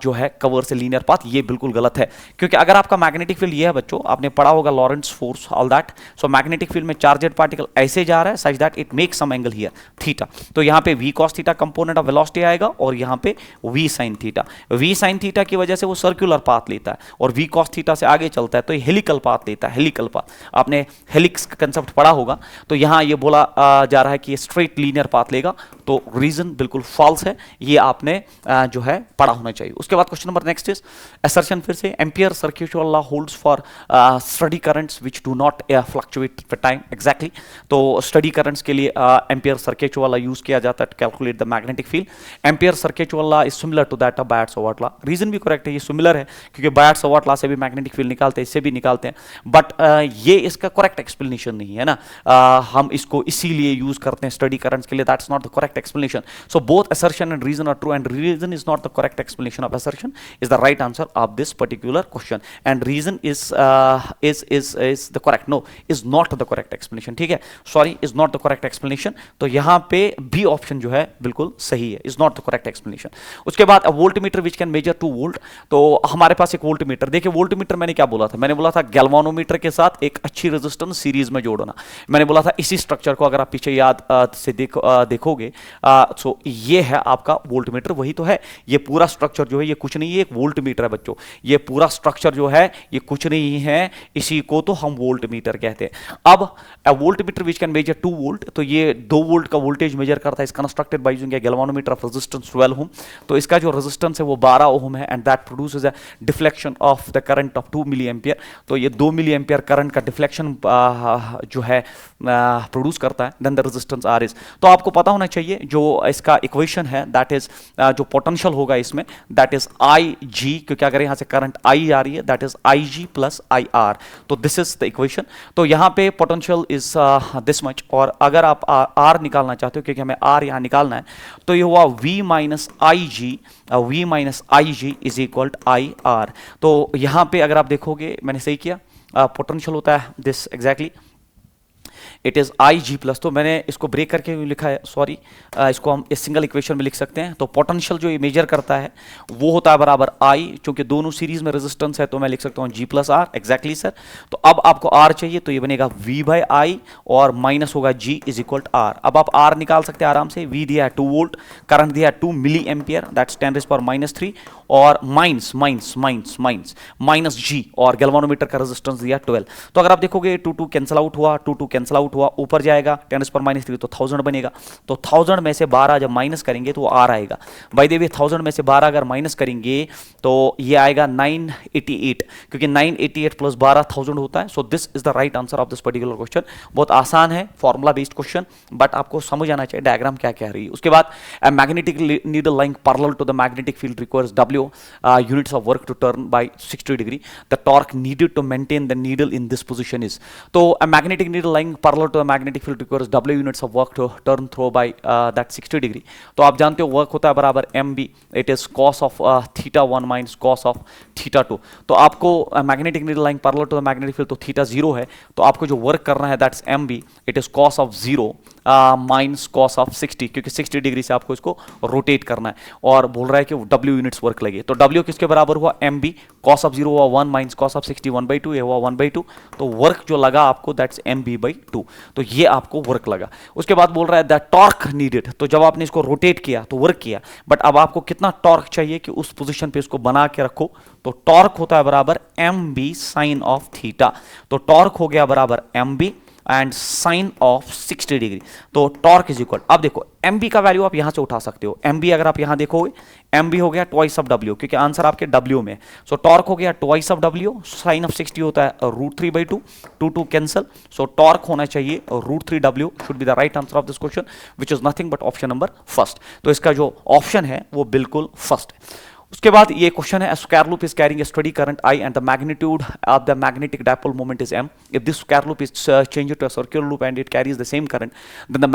जो है कवर से लीनियर पाथ, ये बिल्कुल गलत है, क्योंकि अगर आपका मैग्नेटिक फील्ड ये है बच्चों, आपने पढ़ा होगा Lorentz force all that, so magnetic field में चार्जेड पार्टिकल ऐसे जा रहा है such that it makes some angle here theta, तो यहाँ पे v cos theta component of velocity आएगा और यहाँ पे v sin theta. v sin theta की वजह से वो सर्कुलर पाथ लेता है और v cos थीटा से आगे चलता है तो ये हेलिकल पाथ लेता है, हेलिकल पाथ, आपने हेलिक्स का कंसेप्ट पढ़ा होगा। तो यहाँ ये बोला जा रहा है कि ये स्ट्रेट लीनियर पाथ लेगा, तो रीजन बिल्कुल फॉल्स है, ये आपने जो है पढ़ा होना चाहिए। उसके बाद question number next is assertion, फिर से ampere circuital law holds for steady currents which do not fluctuate with time, exactly, तो स्टडी करंट्स के लिए एम्पियर सर्क्यूटल लॉ यूज किया जाता है to calculate the magnetic field. Ampere circuital law is similar to that of Biot Savart law, reason भी correct है, ये similar है क्योंकि बायट-सावर्ट लॉ से भी मैग्नेटिक फील्ड निकालते हैं, इससे भी निकालते हैं, बट ये इसका करेक्ट एक्सप्लेनेशन नहीं है ना, हम इसको इसीलिए यूज करते हैं स्टडी करंट्स के लिए, that's not the correct explanation. So both assertion and reason are true, and reason is not the correct explanation of assertion is the right answer of this particular question, and reason is the correct, no, is not the correct explanation, ठीक है, sorry, is not the correct explanation, तो यहाँ पे B option जो है बिल्कुल सही है, is not the correct explanation। उसके बाद a voltmeter which can measure 2 volt, तो हमारे पास एक वोल्टमीटर, देखिए वोल्टमीटर मैंने क्या बोला था, मैंने बोला था गैल्वानोमीटर के साथ एक अच्छी रेजिस्टेंस सीरीज में जोड़ना, मैंने बोला था इसी स्ट्रक्चर को अगर आप पीछे याद से देखोगे, सो ये है आपका वोल्टमीटर, वही तो है, ये पूरा स्ट्रक्चर जो है ये कुछ नहीं है, एक वोल्टमीटर है बच्चों, ये पूरा स्ट्रक्चर जो है ये कुछ नहीं है, इसी को तो हम वोल्टमीटर कहते हैं। अब voltmeter which can measure 2 volt, तो ये 2 वोल्ट का वोल्टेज मेजर करता है, is constructed by using galvanometer of resistance 12 ohm, तो इसका जो रेजिस्टेंस है वो 12 ओम है, and that produces a deflection of the current of 2 milliampere, तो ये 2 मिली एम्पियर करंट का डिफ्लेक्शन जो है प्रोड्यूस करता है, then the resistance R is, तो आपको पता होना चाहिए जो इसका इक्वेशन है दैट इज जो पोटेंशियल होगा इसमें दैट इज आई जी, क्योंकि अगर यहां से करंट आई आ रही है that is I G plus I R, तो दिस इज द इक्वेशन, तो यहां पे पोटेंशियल इज दिस मच, और अगर आप आर निकालना चाहते हो क्योंकि हमें आर यहां निकालना है, तो ये हुआ V minus I G is equal to I R, तो यहां पे अगर आप देखोगे मैंने सही किया, पोटेंशियल होता है this exactly, it is I G plus, तो मैंने इसको ब्रेक करके लिखा है, सॉरी, इसको हम इस सिंगल इक्वेशन में लिख सकते हैं, तो पोटेंशियल जो ये मेजर करता है वो होता है बराबर आई, चूंकि दोनों सीरीज में रेजिस्टेंस है तो मैं लिख सकता हूँ जी प्लस आर, एग्जैक्टली सर, तो अब आपको आर चाहिए तो ये बनेगा वी बाई आई और माइनस होगा जी इज इक्वल टू आर। अब आप आर निकाल सकते हैं आराम से, वी दिया है 2 वोल्ट, करंट दिया है 2 मिली एम्पियर, दैट्स 10⁻³ और माइनस जी, और गैल्वानोमीटर का रेजिस्टेंस दिया 12, तो अगर आप देखोगे 2 कैंसिल आउट हुआ, 2 कैंसिल आउट हुआ, ऊपर जाएगा 10⁻³ तो 1000 बनेगा, तो 1000 में से 12 जब माइनस करेंगे तो वो आर आएगा, बाय द वे 1000 में से 12 अगर माइनस करेंगे तो ये आएगा 988, क्योंकि 988 प्लस 12 1000 होता है, so this is the right answer of this particular question. बहुत आसान है, फॉर्मूला बेस्ड क्वेश्चन, बट आपको समझ आना चाहिए डायग्राम क्या कह रही है। उसके बाद magnetic needle lying parallel to the magnetic field requires W units of work to turn by 60 degree, the torque needed to maintain the needle in this position is, तो a magnetic needle lying parallel to the magnetic field requires W units of work to turn through by that 60 degree, तो आप जानते हो work होता है बराबर mb, it is cos of θ1 minus cos of θ2, तो आपको magnetic needle lying parallel to the magnetic field, तो थीटा 0 है, तो आपको जो वर्क करना है that's mb, it is cos of 0 minus cos of 60, क्योंकि 60 डिग्री से आपको इसको रोटेट करना है, और बोल रहा है कि W यूनिट्स वर्क लगे, तो W किसके बराबर हुआ mb, cos of 0 हुआ 1 माइनस cos of 60 1/2, ये हुआ 1/2, तो वर्क जो लगा आपको दैट्स mb/2, तो ये आपको वर्क लगा। उसके बाद बोल रहा है द टॉर्क नीडेड, तो जब आपने इसको रोटेट किया तो वर्क किया, बट अब आपको कितना टॉर्क चाहिए कि उस पोजीशन पे इसको बना के रखो, तो टॉर्क होता है बराबर mb साइन ऑफ थीटा, तो टॉर्क हो गया बराबर mb and sine of 60 degree, तो टॉर्क इज इक्वल, अब देखो mb का वैल्यू आप यहां से उठा सकते हो, mb अगर आप यहां देखोगे mb हो गया ट्वाइस ऑफ w, क्योंकि आंसर आपके w में, सो टॉर्क हो गया twice of w, sine of 60 होता है √3/2, 2 कैंसल, सो टॉर्क होना चाहिए √3w, should be the right answer of this question which is nothing but option number first, तो इसका जो ऑप्शन है वो बिल्कुल फर्स्ट है। उसके बाद ये क्वेश्चन है, square loop is carrying a steady current I and the magnitude of the magnetic dipole moment is m. If this square loop is changed to a circular loop and it carries the same current, then the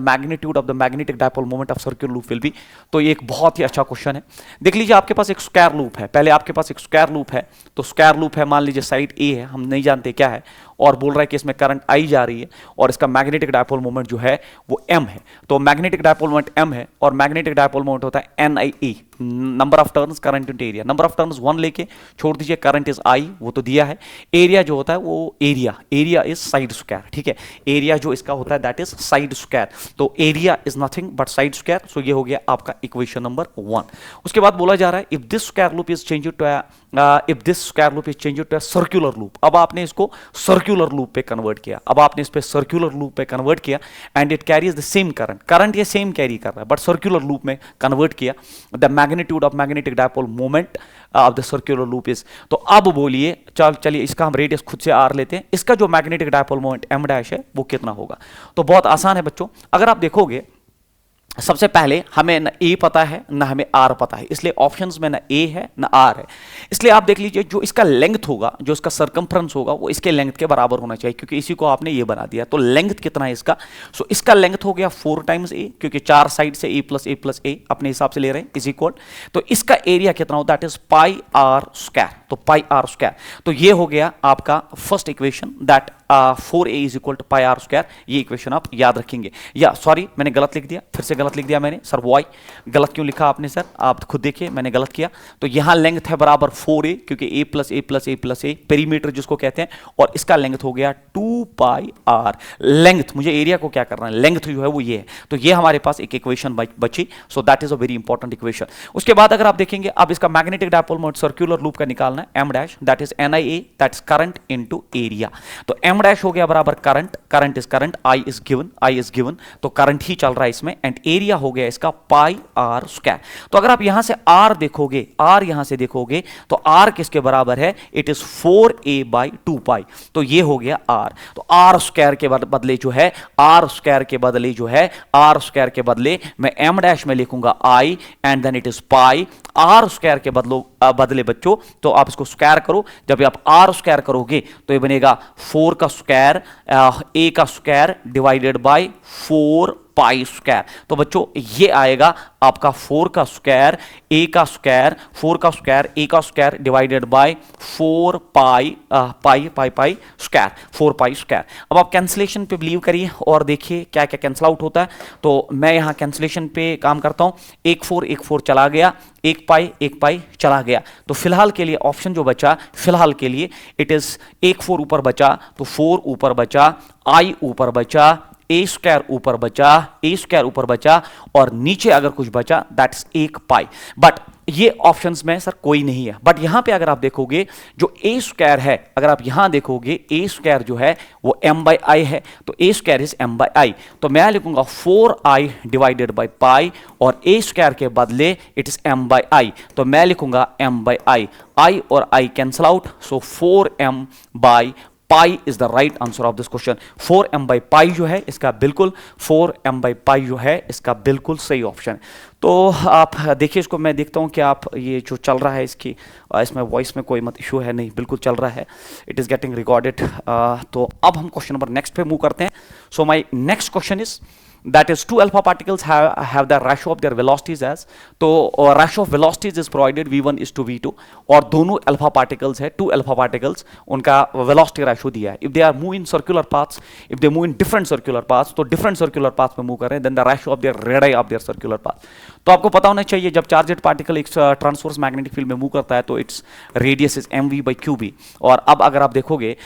magnitude of the magnetic dipole moment of circular loop will be, तो ये एक बहुत ही अच्छा question है। देख लीजिए आपके पास एक स्क्वायर लूप है, पहले आपके पास एक स्क्वायर लूप है, तो स्क्वायर लूप है, मान लीजिए साइड A है, हम नहीं जानते क्या है, और बोल रहा है कि इसमें करंट आई जा रही है और इसका मैग्नेटिक डायपोल मोमेंट जो है वो m है। तो मैग्नेटिक डायपोल मोमेंट m है और मैग्नेटिक डायपोल मोमेंट होता है NIE, number of turns current into area. Number of turns 1 लेके छोड़ दीजिए, करंट इज I, वो तो दिया है। एरिया जो होता है वो एरिया इज साइड स्क्वायर, ठीक है। एरिया जो इसका होता है दैट इज साइड स्क्वायर, तो area is nothing but side square. So ये हो गया आपका इक्वेशन नंबर 1। उसके बाद बोला जा रहा है if this square loop is change to if this square loop is change to circular loop. अब आपने इसको सर्कुलर लूप पे कन्वर्ट किया, अब आपने इस पे सर्कुलर लूप पे कन्वर्ट किया and it carries the same current, current ये सेम कैरी कर रहा है बट सर्कुलर लूप में कन्वर्ट किया। The magnitude of magnetic dipole moment of the circular loop is, तो अब बोलिए, चलिए इसका हम रेडियस खुद से r लेते हैं, इसका जो magnetic dipole moment m dash है वो कितना होगा। तो बहुत आसान है बच्चों, अगर आप देखोगे सबसे पहले हमें न A पता है ना हमें R पता है, इसलिए ऑप्शंस में ना A है ना R है। इसलिए आप देख लीजिए जो इसका लेंथ होगा, जो इसका सर्कमफ्रेंस होगा वो इसके लेंथ के बराबर होना चाहिए, क्योंकि इसी को आपने ये बना दिया। तो लेंथ कितना है इसका, सो इसका लेंथ हो गया 4 टाइम्स A, क्योंकि 4 साइड से A प्लस A अपने हिसाब से ले रहे हैं इज इक्वल। तो इसका एरिया कितना होता है, that is pi are square, तो पाई आर स्क्वायर। तो ये हो गया आपका first equation, that 4A is equal to pi are square. ये इक्वेशन आप याद रखेंगे। या सॉरी मैंने गलत लिख दिया, फिर से गलत लिख दिया मैंने, सर वाई गलत क्यों लिखा आपने सर, आप खुद देखिए मैंने गलत किया। तो यहां लेंथ है बराबर 4A, क्योंकि A plus A plus A plus A perimeter जिसको कहते हैं, और इसका लेंथ हो गया 2 पाई आर। लेंथ, मुझे एरिया को क्या करना है, लेंथ जो है वो ये है। तो ये हमारे पास एक इक्वेशन बची, सो that is a very important equation. उसके बाद अगर आप देखेंगे, अब इसका magnetic dipole moment circular loop का निकालना है, m dash that is NIA, that is current into area. तो m डैश हो गया बराबर current, current is current, I is given, तो करंट ही चल रहा है इसमें, एंड एरिया हो गया इसका पाई आर स्क्वायर। तो अगर आप यहां से R देखोगे, R यहां से देखोगे तो R किसके बराबर है, इट इज 4A बाई 2 पाई। तो ये हो गया R। तो R स्क्वायर के बदले जो है, R स्क्वायर के बदले जो है, R स्क्वायर के बदले मैं m डैश में लिखूंगा I and then it is pi. R square के बदले बच्चों, तो आप इसको स्क्वायर करो, जब आप R स्क्वायर करोगे तो ये बनेगा 4 का स्क्वायर A का square divided by 4 pi square. तो बच्चों ये आएगा आपका 4 का स्क्वायर A का स्क्वायर, 4 का स्क्वायर A का square divided by 4 pi pi square, 4 pi square. अब आप कैंसलेशन पे बिलीव करिए और देखिए क्या क्या कैंसिल आउट होता है। तो मैं यहां कैंसलेशन पे काम करता हूं, 1 4 चला गया, 1 पाई चला गया। तो फिलहाल के लिए ऑप्शन जो बचा, फिलहाल के लिए इट इज 1 4 ऊपर बचा, तो 4 ऊपर बचा, I ऊपर बचा, A स्क्वायर ऊपर बचा, A स्क्वायर ऊपर बचा, और नीचे अगर कुछ बचा दैट इज 1 पाई। बट ये ऑप्शंस में सर कोई नहीं है, बट यहां पे अगर आप देखोगे जो A स्क्वायर है, अगर आप यहां देखोगे A स्क्वायर जो है वो m बाई आई है, तो A square is m by I. तो मैं लिखूंगा 4I डिवाइडेड बाई पाई, और A स्क्वायर के बदले it is m by I, तो मैं लिखूंगा m बाई आई। I और I cancel out, so 4m by pi is the right answer of this question. 4m by pi जो है इसका बिल्कुल, 4m बाई पाई जो है इसका बिल्कुल सही ऑप्शन है। तो आप देखिए इसको, मैं देखता हूँ कि आप ये जो चल रहा है इसकी, इसमें वॉइस में कोई मत इशू है नहीं, बिल्कुल चल रहा है, इट इज गेटिंग रिकॉर्डेड। तो अब हम क्वेश्चन नंबर नेक्स्ट पे मूव करते हैं। So my next question is that is 2 alpha particles have the ratio of their velocities as, तो ratio of velocities is provided v1 is to v2, और दोनों alpha particles है, 2 alpha particles, उनका velocity ratio दिया है। if they are move in circular paths, if they move in different circular paths, तो different circular paths में move कर रहे हैं, then the ratio of their radii of their circular path। तो आपको पता होना चाहिए जब चार्जेड पार्टिकल एक ट्रांसवर्स मैग्नेटिक फील्ड में मूव करता है तो its radius is mv by qb। और अब अगर आप देखोगे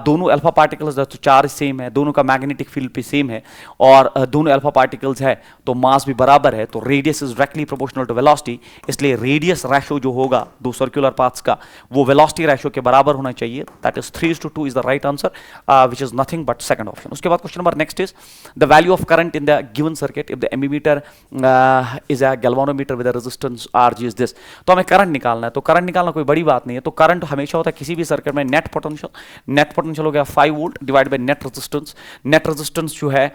दोनों अल्फा पार्टिकल्स तो चार्ज सेम है, दोनों का मैग्नेटिक फील्ड भी सेम है, और दोनों अल्फा पार्टिकल्स है तो मास भी बराबर है, तो radius is directly proportional to velocity. इसलिए रेडियस रेशियो जो होगा दो सर्कुलर पाथ्स का वो वेलोसिटी रेशियो के बराबर होना चाहिए, that is 3:2 is the right answer, which is nothing but second option. उसके बाद question number next is the value of current in the given circuit if the ammeter is a galvanometer with a resistance Rg is this. तो हमें current निकालना है, तो current निकालना कोई बड़ी बात नहीं है। तो करंट हमेशा होता है किसी भी सर्किट में नेट पोटेंशियल हो गया 5 volt divide by net resistance. Net resistance जो है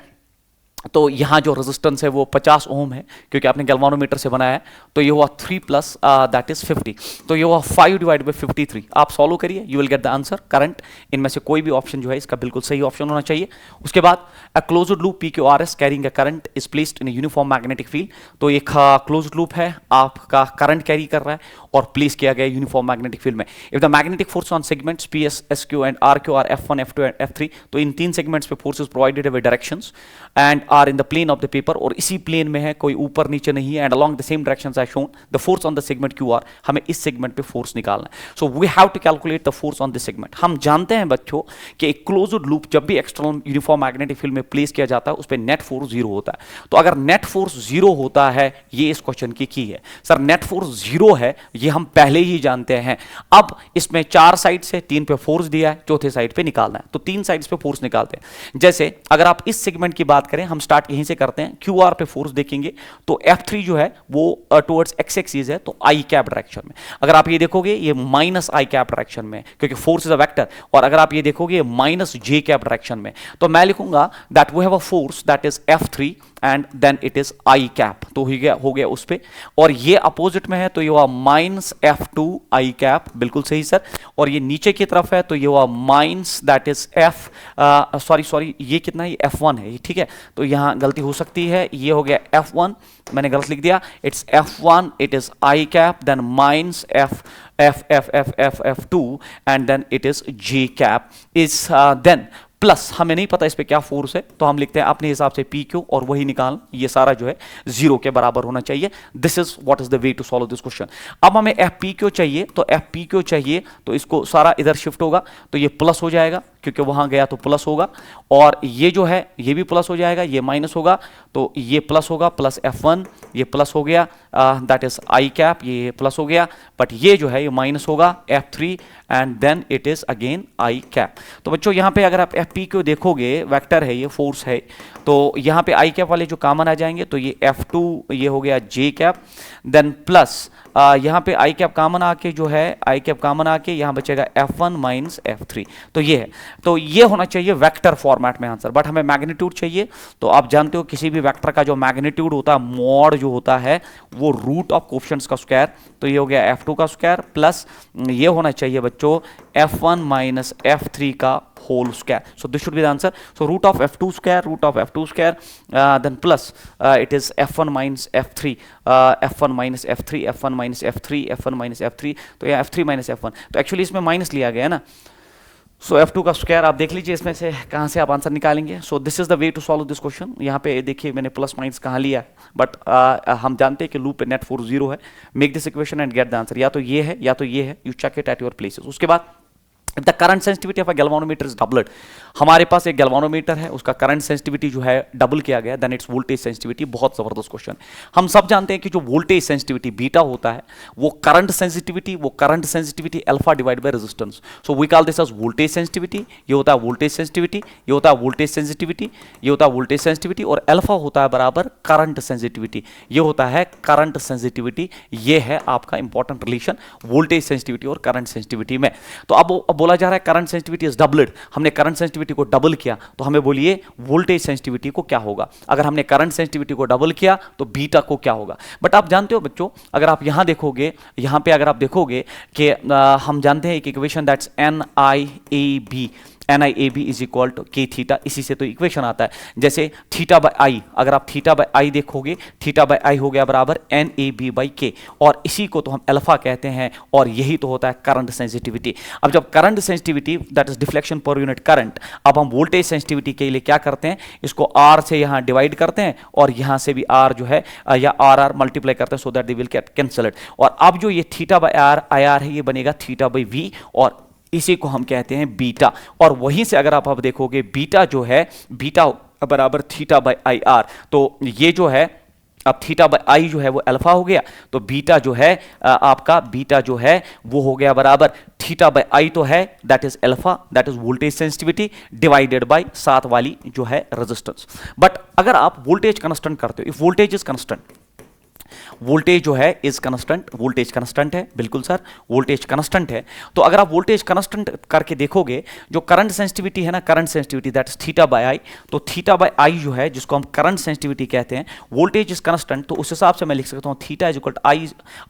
तो यहाँ जो रेजिस्टेंस है वो 50 ओम है क्योंकि आपने गैल्वानोमीटर से बनाया है। तो ये हुआ 3 प्लस दैट इज 50, तो ये हुआ 5 डिवाइड बाई 53। आप सॉल्व करिए, you will get the answer current. इनमें से कोई भी ऑप्शन जो है इसका बिल्कुल सही ऑप्शन होना चाहिए। उसके बाद a closed loop P Q R S carrying a current is placed in uniform magnetic field. तो एक क्लोज्ड लूप है, आपका करंट कैरी कर रहा है और प्लेस किया गया यूनिफॉर्म मैग्नेटिक फील्ड में। If the magnetic force on segments P S S Q and R Q are F1 F2 and F3, तो इन तीन सेगमेंट्स पे फोर्सेस प्रोवाइडेड है with directions and are in the plane of the paper, और इसी plane में है, कोई ऊपर नीचे नहीं है, and along the same directions I shown the force on the segment Q R. हमें इस सेगमेंट पे फोर्स निकालना है। So we have to calculate the force on this segment. हम जानते हैं बच्चों कि एक क्लोज्ड लूप जब भी एक्सटर्नल यूनिफॉर्म मैग्नेटिक फील्ड में प्लेस किया जाता है उस पर नेट फोर्स जीरो होता है। तो अगर नेट फोर्स जीरो होता है, ये इस क्वेश्चन की है सर, नेट फोर्स जीरो है, ये हम पहले ही जानते हैं। अब इसमें 4 साइड से 3 पे फोर्स दिया है, चौथे साइड पे निकालना है, तो 3 साइड्स पे फोर्स निकालते हैं। जैसे अगर आप इस सेगमेंट की बात करें, हम स्टार्ट यहीं से करते हैं, क्यू आर पे फोर्स देखेंगे तो F3 जो है वो टुवर्ड्स एक्स एक्सिस है, तो आई कैप डायरेक्शन में। अगर आप ये देखोगे ये माइनस आई कैप डायरेक्शन में, क्योंकि फोर्स इज अ वेक्टर। और अगर आप ये देखोगे माइनस जे कैप डायरेक्शन में, तो मैं लिखूंगा that we have a force that is F3 and then it is I cap. तो हो गया उस पे, और ये अपोजिट में है तो ये हुआ माइनस F2 आई कैप, बिल्कुल सही सर। और ये नीचे की तरफ है तो ये हुआ माइनस दैट इज सॉरी ये कितना है, F1 है, ठीक है। तो यहां गलती हो सकती है, ये हो गया F1, मैंने गलत लिख दिया, it's F1, it is I cap, then minus F2 and then it is J cap is then plus, हमें नहीं पता इस पे क्या फोर्स है, तो हम लिखते हैं अपने हिसाब से पी क्यू, और वही निकाल, ये सारा जो है जीरो के बराबर होना चाहिए। This is what is the way to solve this question. अब हमें एफ पी क्यू चाहिए, तो एफ पी क्यू चाहिए तो इसको सारा इधर शिफ्ट होगा, तो ये प्लस हो जाएगा क्योंकि वहां गया तो प्लस होगा, और ये जो है ये भी प्लस हो जाएगा, ये माइनस होगा, तो ये प्लस होगा, प्लस F1, ये प्लस हो गया दैट इज आई कैप, ये प्लस हो गया, बट ये जो है ये माइनस होगा F3 and then it is again I cap. तो बच्चों यहाँ पे अगर आप एफ पी क्यू देखोगे, वेक्टर है ये, फोर्स है, तो यहाँ पे आई कैप वाले जो कॉमन आ जाएंगे, तो ये F2 ये हो गया J कैप, देन प्लस यहाँ पे आई कैप कॉमन आके जो है, आई कैप कॉमन आके यहाँ बचेगा F1 माइनस F3। तो ये है, तो ये होना चाहिए वेक्टर फॉर्मेट में आंसर, बट हमें मैग्नीट्यूड चाहिए। तो आप जानते हो किसी भी वेक्टर का जो मैग्नीट्यूड होता है, मॉड जो होता है, वो रूट ऑफ कोएफिशिएंट्स का स्क्वायर। तो ये हो गया F2 का स्क्वायर प्लस ये होना चाहिए बच्चों F1 माइनस F3 का whole square. So this should be the answer. So root of F2 square, then plus it is F1 minus F3, F1 minus F3, F1 minus F3, F1 minus F3, तो यह F3 minus F1, तो actually इसमें minus लिया गया है ना। सो F2 का square आप देख लीजिए इसमें से कहाँ से आप आंसर निकालेंगे। So this is the way to solve this question. यहाँ पे देखिए मैंने प्लस माइनस कहाँ लिया है, बट हम जानते हैं कि लूप पे नेट फोर्स जीरो है। Make this equation and get the answer, या तो ये है या तो ये है, you check it at your places. उसके बाद the current sensitivity of a galvanometer is doubled. हमारे पास एक गैल्वानोमीटर है, उसका करंट सेंसिटिविटी जो है डबल किया गया, देन इट्स वोल्टेज सेंसिटिविटी। बहुत जबरदस्त क्वेश्चन। हम सब जानते हैं कि जो वोल्टेज सेंसिटिविटी बीटा होता है, वो current sensitivity alpha divide by resistance. So we call this as voltage sensitivity. ये होता है वोल्टेज सेंसिटिविटी, ये होता है वोल्टेज सेंसिटिविटी, ये होता है वोल्टेज सेंसिटिविटी, और अल्फा होता है बराबर करंट सेंसिटिविटी। ये होता है करंट सेंसिटिविटी। ये है आपका इंपॉर्टेंट रिलेशन वोल्टेज सेंसिटिविटी और करंट सेंसिटिविटी में। तो अब बोला जा रहा है करंट सेंसिटिविटी इज डबल्ड। हमने करंट सेंसिटिविटी को डबल किया, तो हमें बोलिए वोल्टेज सेंसिटिविटी को क्या होगा। अगर हमने करंट सेंसिटिविटी को डबल किया तो बीटा को क्या होगा। बट आप जानते हो बच्चों, अगर आप यहां देखोगे, यहां पे अगर आप देखोगे कि हम जानते हैं एक equation that's NIAB, NIAB is equal to K theta, इसी से तो इक्वेशन आता है। जैसे थीटा बाय आई, अगर आप थीटा बाय आई देखोगे, थीटा बाय आई हो गया बराबर NAB बाई K, और इसी को तो हम अल्फा कहते हैं, और यही तो होता है करंट सेंसिटिविटी। अब जब current sensitivity that is deflection per unit current, अब हम वोल्टेज सेंसिटिविटी के लिए क्या करते हैं, इसको R से यहाँ डिवाइड करते हैं, और यहाँ से भी R जो है या RR मल्टीप्लाई करते हैं, so that they will get cancelled. और अब जो ये थीटा बाय आर IR है, ये बनेगा थीटा बाई V, और इसी को हम कहते हैं बीटा। और वहीं से अगर आप देखोगे बीटा जो है, बीटा बराबर थीटा बाय आई आर, तो ये जो है अब थीटा बाय आई जो है वो अल्फा हो गया, तो बीटा जो है आपका बीटा जो है वो हो गया बराबर थीटा बाय आई तो है that is alpha, that is voltage sensitivity divided by साथ वाली जो है रेजिस्टेंस। बट अगर आप वोल्टेज कांस्टेंट करते हो, if voltage is constant, voltage जो है इज कंस्टेंट, वोल्टेज कंस्टेंट है, बिल्कुल सर वोल्टेज कंस्टेंट है। तो अगर आप वोल्टेज कंस्टेंट करके देखोगे, जो करंट सेंसिटिविटी है ना, current sensitivity that is theta by I, तो थीटा बाय आई जो है जिसको हम करंट सेंसिटिविटी कहते हैं, वोल्टेज इज कंस्टेंट, तो उस हिसाब से मैं लिख सकता हूं theta is equal to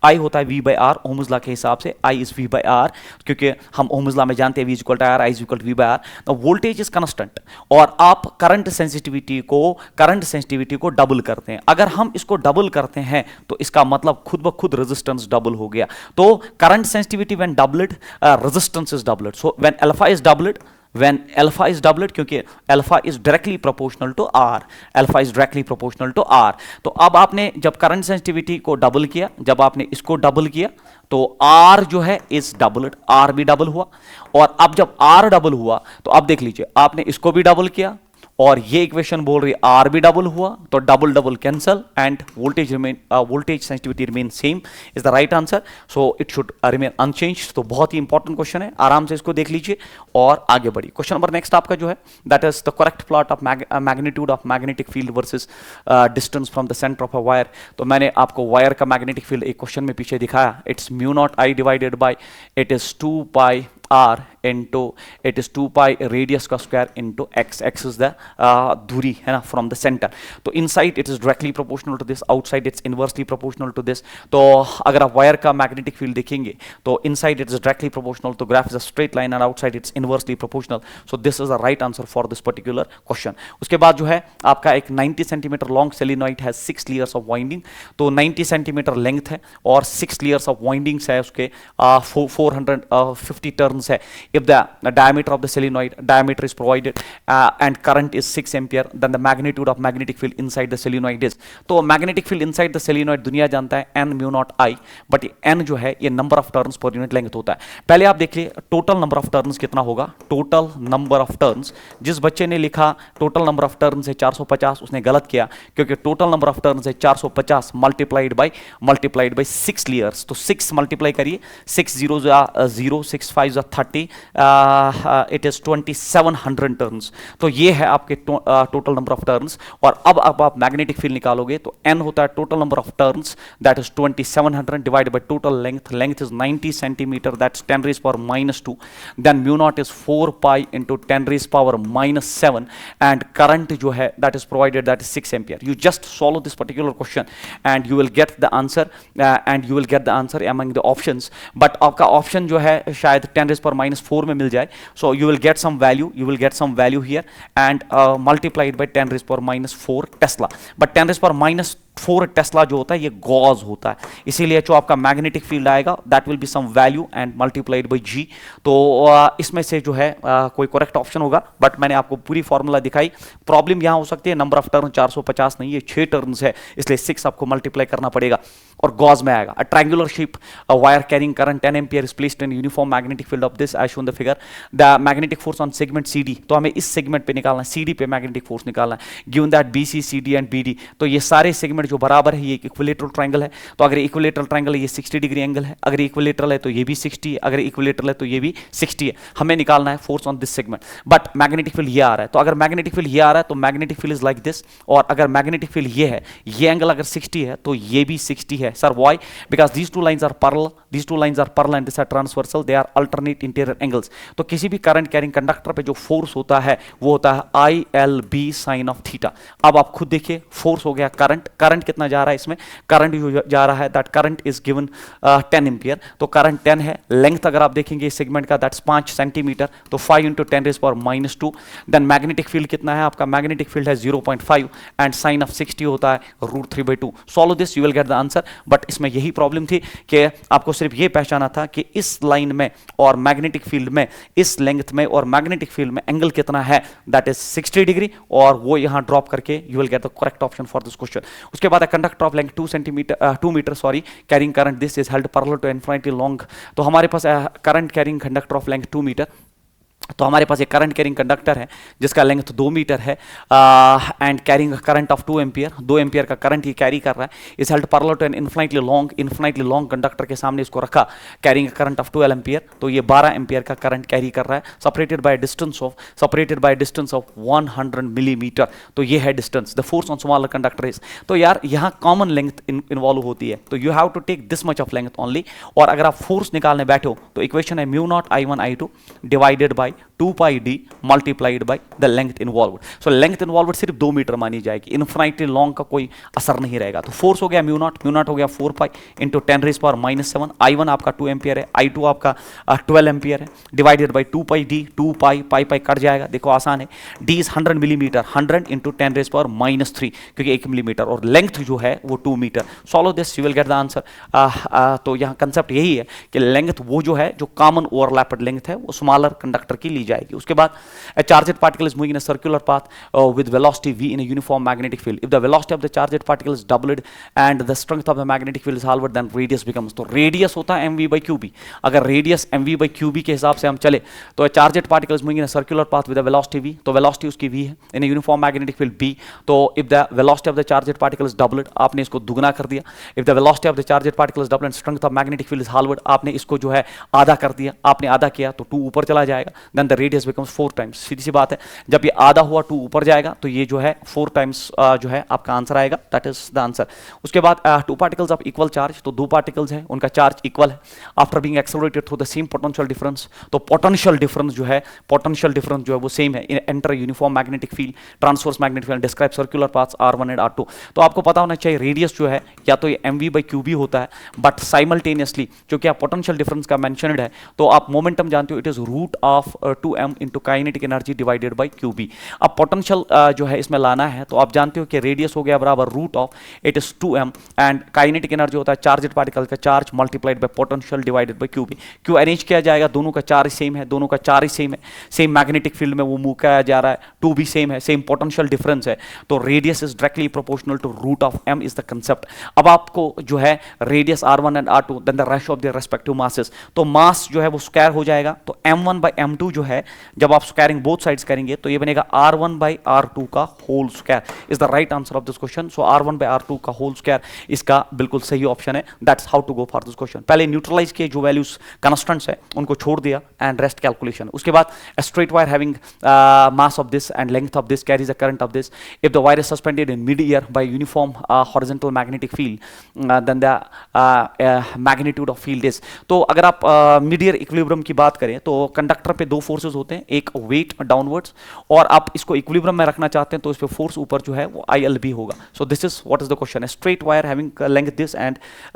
I होता है V by R, Ohm's law के हिसाब से I is V by R, क्योंकि हम ओम्स लॉ में जानते हैं V is equal to R, I is equal to V by R. तो वोल्टेज इज कंस्टेंट और आप करंट सेंसिटिविटी को डबल करते हैं। अगर हम इसको डबल करते हैं तो इसका मतलब खुद ब खुद रेजिस्टेंस डबल हो गया। तो current sensitivity when doubled, resistance is doubled. So when alpha is doubled, when alpha is doubled, क्योंकि alpha is directly proportional to r, alpha is directly proportional to r। तो अब आपने जब करंट सेंसिटिविटी को double किया, जब आपने इसको डबल किया तो r जो है इज डबल्ड, r भी डबल हुआ। और अब जब r डबल हुआ तो अब देख लीजिए, आपने इसको भी डबल किया और ये इक्वेशन बोल रही है आर भी डबल हुआ, तो double double cancel end voltage sensitivity remain same is the right answer. So it should remain unchanged. तो बहुत ही इंपॉर्टेंट क्वेश्चन है, आराम से इसको देख लीजिए और आगे बढ़िए। क्वेश्चन नंबर नेक्स्ट आपका जो है that is the correct plot of magnitude of magnetic field versus distance from the centre of a wire. तो मैंने आपको वायर का मैग्नेटिक फील्ड एक क्वेश्चन में पीछे दिखाया, it's mu naught I divided by it is 2 pi r into it is 2 pi radius का square into x, x is the दूरी है ना from the center। तो inside it is directly proportional to this, outside it's inversely proportional to this। तो अगर आप wire का magnetic field देखेंगे तो inside it is directly proportional to graph is a straight line and outside it's inversely proportional। so this is the right answer for this particular question। उसके बाद जो है आपका एक 90 सेंटीमीटर लॉन्ग सोलेनॉइड है 6 layers of winding। तो 90 centimetre length है और 6 layers of windings है उसके 450 टर्न्स है। if the diameter of the solenoid diameter is provided and current is 6 ampere, then the magnitude of magnetic field inside the solenoid is। तो magnetic field inside the solenoid दुनिया जानता है n mu naught i, but n जो है ये number of turns per unit length होता है। पहले आप देखिए टोटल नंबर ऑफ टर्न्स कितना होगा, टोटल नंबर ऑफ टर्न्स। जिस बच्चे ने लिखा टोटल नंबर ऑफ टर्न्स है 450, उसने गलत किया, क्योंकि टोटल नंबर ऑफ टर्न्स है 450 मल्टीप्लाइड बाय 6 layers। तो 6 मल्टीप्लाई करिए, 6 0 0, 6 5 30, इट इज 2700 टर्न्स। तो ये है आपके टोटल नंबर ऑफ टर्न्स। और अब आप मैग्नेटिक फील्ड निकालोगे तो n होता है total number of turns that is 2700 divided by total length, length is 90 centimetre that's 10 raised power -2, then mu naught is 4 pi into 10 raised power -7 and current जो है that is provided that is 6 ampere. You just solve this particular question and you will get the answer among the options। But आपका option जो है शायद 10 raised power -4 में मिल जाए। So you will get some value here and multiplied by 10 raised power -4 tesla. But 10 raised power -4 tesla जो होता है ये गॉस होता है, इसीलिए जो आपका मैग्नेटिक फील्ड आएगा that will be some value and multiplied by g। तो इसमें से जो है कोई करेक्ट ऑप्शन होगा, बट मैंने आपको पूरी फॉर्मूला दिखाई। प्रॉब्लम यहां हो सकती है नंबर ऑफ टर्न 450 नहीं है, 6 टर्न्स है, इसलिए 6 आपको मल्टीप्लाई करना पड़ेगा और गॉस में आएगा। A triangular shape wire carrying current 10 ampere is placed in uniform magnetic field of this as shown the figure. The magnetic force on segment CD, तो हमें इस सेगमेंट पे निकालना है, CD पे मैग्नेटिक फोर्स निकालना है। Given that BC CD and BD, तो ये सारे सेगमेंट जो बराबर है ये एक इक्विलेटरल ट्रायंगल है। तो अगर इक्विलेटरल ट्रायंगल है ये 60 डिग्री एंगल है, अगर इक्विलेटरल है तो ये भी 60 है, अगर इक्विलेटरल है तो ये भी 60 है। हमें निकालना है force on this segment, but magnetic field ये आ रहा है। तो अगर मैग्नेटिक फील्ड ये आ रहा है तो magnetic field is like this, और अगर मैग्नेटिक फील्ड ये है, ये एंगल अगर 60 है तो ये भी 60 है। Sir why? Because these two lines are parallel and these are transversal, they are alternate interior angles। तो किसी भी करंट कैरिंग कंडक्टर पे जो फोर्स होता है वो होता है ILB साइन ऑफ थीटा। अब आप खुद देखिए, फोर्स हो गया करंट कितना जा रहा है इसमें, करंट जो जा रहा है that current is given 10 ampere, तो करंट 10 है। लेंथ अगर आप देखेंगे इस सेगमेंट का दैट्स 5 सेंटीमीटर, तो 5 into 10 raised power -2। Then magnetic field कितना है आपका, मैग्नेटिक फील्ड है 0.5 एंड साइन ऑफ 60 होता है √3/2। Solve this you will get the answer. But इसमें यही प्रॉब्लम थी कि आपको सिर्फ ये पहचाना था कि इस लाइन में और मैग्नेटिक फील्ड में, इस लेंथ में और मैग्नेटिक फील्ड में एंगल कितना है, दैट इज 60 डिग्री, और वो यहां ड्रॉप करके you will get the correct option for this question. उसके बाद conductor of length 2 metre carrying current this is held parallel to infinity long. तो हमारे पास current carrying conductor of length 2 metre तो हमारे पास एक करंट कैरिंग कंडक्टर है जिसका लेंथ 2 मीटर है and carrying current of 2 ampere, 2 ampere का करंट ये कैरी कर रहा है। Is held parallel to an infinitely long conductor के सामने इसको रखा, कैरिंग करंट ऑफ 12 एम्पियर, तो ये 12 एम्पियर का करंट कैरी कर रहा है, separated by distance of 100 millimetre. तो ये है distance. The force on smaller conductor is, तो यार यहाँ कॉमन लेंथ इन्वॉल्व होती है, तो you have to take this much of length only. और अगर आप फोर्स निकालने बैठो तो इक्वेशन है mu naught I1 I2 divided by 2 pi d multiplied by the length involve. So length involve सिर्फ 2 मीटर मानी जाएगी, इन्फिनिटली लॉन्ग का कोई असर नहीं रहेगा। तो फोर्स हो गया म्यू नॉट हो गया 4 पाई इंटू 10⁻⁻⁷। I1 आपका 2 एम्पियर है, I2 आपका 12 एम्पियर है, divided by 2 pi d, 2 pi pi cut जाएगा, देखो आसान है। d इज 100 मिलीमीटर, 100 इंटू 10⁻⁻³ क्योंकि 1 मिलीमीटर, और लेंथ जो है वो 2 metre. Solve this, you will get the answer. तो यहाँ कंसेप्ट यही है कि लेंथ वो जो है, जो कॉमन ओवरलैप्ड लेंथ है, वो स्मॉलर कंडक्टर की ली जाएगी। उसके बाद a charged particle is moving in a circular path with velocity v in a uniform magnetic field. If the velocity of the charged particle is doubled and the strength of the magnetic field is halved, then radius becomes, तो radius होता है mv/qb। अगर radius mv/qb के हिसाब से हम चले तो a charged particle is moving in a circular path with a velocity v, तो velocity उसकी v है, in a uniform magnetic field b। तो if the velocity of the charged particle is doubled, आपने इसको दुगना कर दिया। if the velocity of the charged particle is doubled and strength of magnetic field is halved, आपने इसको जो है आधा कर दिया, आपने आधा किया तो 2 ऊपर चला जाएगा, then the radius becomes 4 times। सीधी सी बात है, जब ये आधा हुआ 2 ऊपर जाएगा तो ये जो है 4 टाइम्स जो है आपका आंसर आएगा, दैट इज द आंसर। उसके बाद 2 पार्टिकल्स ऑफ इक्वल चार्ज, तो 2 पार्टिकल्स हैं, उनका चार्ज इक्वल है, after being accelerated through the same potential difference, तो पोटेंशियल डिफरेंस जो है वो सेम है, enter uniform magnetic field, transverse magnetic field, describe circular paths R1 and R2। तो आपको पता होना चाहिए रेडियस जो है या तो ये mv/qb होता है, बट साइमल्टेनियसली क्योंकि आप पोटेंशियल डिफरेंस का मेंशनड है तो आप मोमेंटम जानते हो, it is root of 2m into kinetic energy divided by qb। अब पोटेंशियल जो है इसमें लाना है तो आप जानते हो कि रेडियस हो गया बराबर root of it is 2m and kinetic energy होता है चार्जड पार्टिकल का charge multiplied by potential divided by qb। क्यों अरेंज किया जाएगा, दोनों का चार्ज सेम है, दोनों का चार्ज सेम है, सेम मैग्नेटिक फील्ड में वो मूव किया जा रहा है, 2 भी सेम है, सेम पोटेंशियल डिफरेंस है, तो radius is directly proportional to root of m is the concept. अब आपको जो है radius R1 and R2 then the ratio of the respective masses, तो मास जो है वो स्क्वायर हो जाएगा, तो m1/m2 जो है जब आप स्क्वायरिंग बोथ साइड्स करेंगे तो ये बनेगा R1/R2 का whole square is the right answer of this question. So R1/R2 का होल स्क्वायर इसका बिल्कुल सही ऑप्शन है, that's how to go for this question. पहले न्यूट्रलाइज किए जो वैल्यूज कांस्टेंट्स है उनको छोड़ दिया एंड रेस्ट कैलकुलेशन। उसके बाद a straight wire having mass of this and length of this carries a current of this. If the wire is suspended in mid-air by uniform horizontal magnetic field, then the magnitude of field is, तो अगर आप mid-air equilibrium की बात करें तो conductor पे 2 forces होते हैं, एक वेट डाउनवर्ड्स और आप इसको इक्विलिब्रियम में रखना चाहते हैं तो इस पे फोर्स ऊपर जो है वो ILB होगा। सो this is what is the question, a straight wire having length this and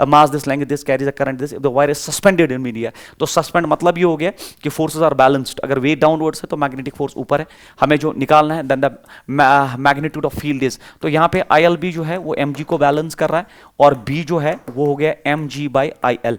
mass this, length this, carries a current this, if the wire is suspended in mid-air, तो सस्पेंड मतलब ये हो गया कि फोर्सेस आर बैलेंस्ड, अगर wait downwards है तो magnetic force ऊपर है, हमें जो निकालना है then the magnitude of field is, तो यहाँ पे ILB जो है वो mg को बैलेंस कर रहा है और b जो है वो हो गया mg/IL।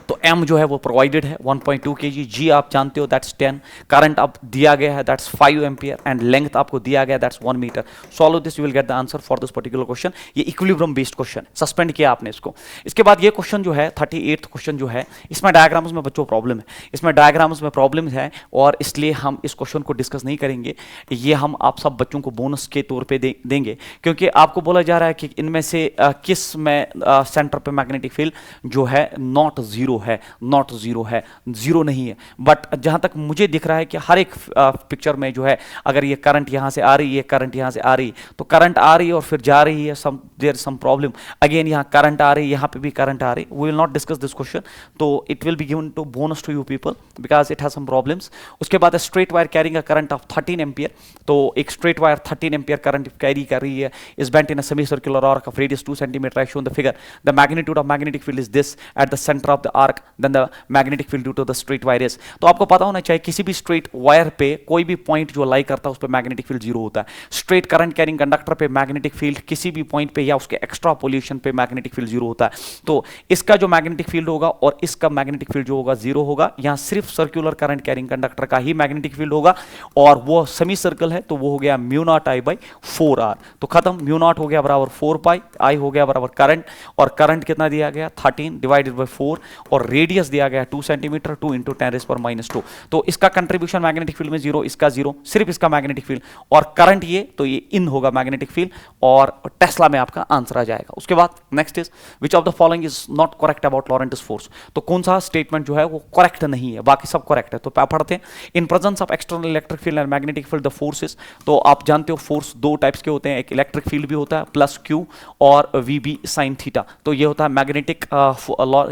तो m जो है वो प्रोवाइडेड है 1.2 kg, g आप जानते हो दैट्स 10, करंट आप दिया गया है दैट्स 5 एम्पियर एंड लेंथ आपको दिया गया that's 1 metre. Solve this, you will get the answer for this particular question. ये इक्विलिब्रियम बेस्ड क्वेश्चन, सस्पेंड किया आपने इसको। इसके बाद ये क्वेश्चन जो है 38th क्वेश्चन जो है, इसमें डायग्राम्स में बच्चों प्रॉब्लम है, इसमें डायग्राम्स में प्रॉब्लम है और इसलिए हम इस क्वेश्चन को डिस्कस नहीं करेंगे, ये हम आप सब बच्चों को बोनस के तौर पर देंगे क्योंकि आपको बोला जा रहा है कि इनमें से किस में सेंटर पे मैग्नेटिक फील्ड जो है नॉट जीरो है, जीरो नहीं है, बट जहां तक मुझे दिख रहा है कि हर एक पिक्चर में जो है अगर ये करंट यहां से आ रही है, करंट यहां से आ रही है, तो करंट आ रही है और फिर जा रही है, देयर सम प्रॉब्लम, अगेन यहां करंट आ रही है, यहां पे भी करंट आ रही है। We will not discuss this question, तो it will be given to bonus to you people because it has some problems. उसके बाद straight wire carrying a current of 13 ampere, तो एक straight wire 13 ampere current carry कर रही है, is bent in a semi circular arc of radius 2 centimetre, I show in the figure. The magnitude of magnetic field is this at the centre of the arc, then the magnetic field due to the straight wire is, तो आपको पता होना चाहिए किसी भी straight wire पे कोई भी पॉइंट जो लाई करता है उस पे मैग्नेटिक फील्ड जीरो होता है। स्ट्रेट करंट कैरिंग कंडक्टर पे मैग्नेटिक फील्ड किसी भी पॉइंट पे या उसके एक्स्ट्रापोलेशन पे मैग्नेटिक फील्ड जीरो होता है, तो इसका जो मैग्नेटिक फील्ड होगा और इसका मैग्नेटिक फील्ड जो होगा जीरो होगा। यहां सिर्फ सर्कुलर करंट कैरिंग कंडक्टर का ही मैग्नेटिक फील्ड होगा और वो सेमी सर्कल है तो वो हो गया μ0I/4r, तो खत्म, μ0 हो गया बराबर 4 पाई, I हो गया बराबर करंट, और करंट कितना दिया गया 13 डिवाइडेड बाय 4, और रेडियस दिया गया 2 सेंटीमीटर, 2 इंटू 10⁻²। तो इसका कंट्रीब्यूशन मैग्नेटिक फील्ड में 0, इसका 0, सिर्फ इसका मैग्नेटिक फील्ड और करंट ये, तो ये इन होगा मैग्नेटिक फील्ड और टेस्ला में आपका आंसर आ जाएगा। उसके बाद next is which of the following is not correct about Lorentz force. तो कौन सा स्टेटमेंट जो है वो करेक्ट नहीं है, बाकी सब करेक्ट है। तो पढ़ते हैं, इन presence of external electric field and magnetic field the forces. तो आप जानते हो फोर्स दो टाइप्स के होते हैं, एक इलेक्ट्रिक फील्ड भी होता है प्लस Q और VB sin थीटा। तो ये होता है मैग्नेटिक,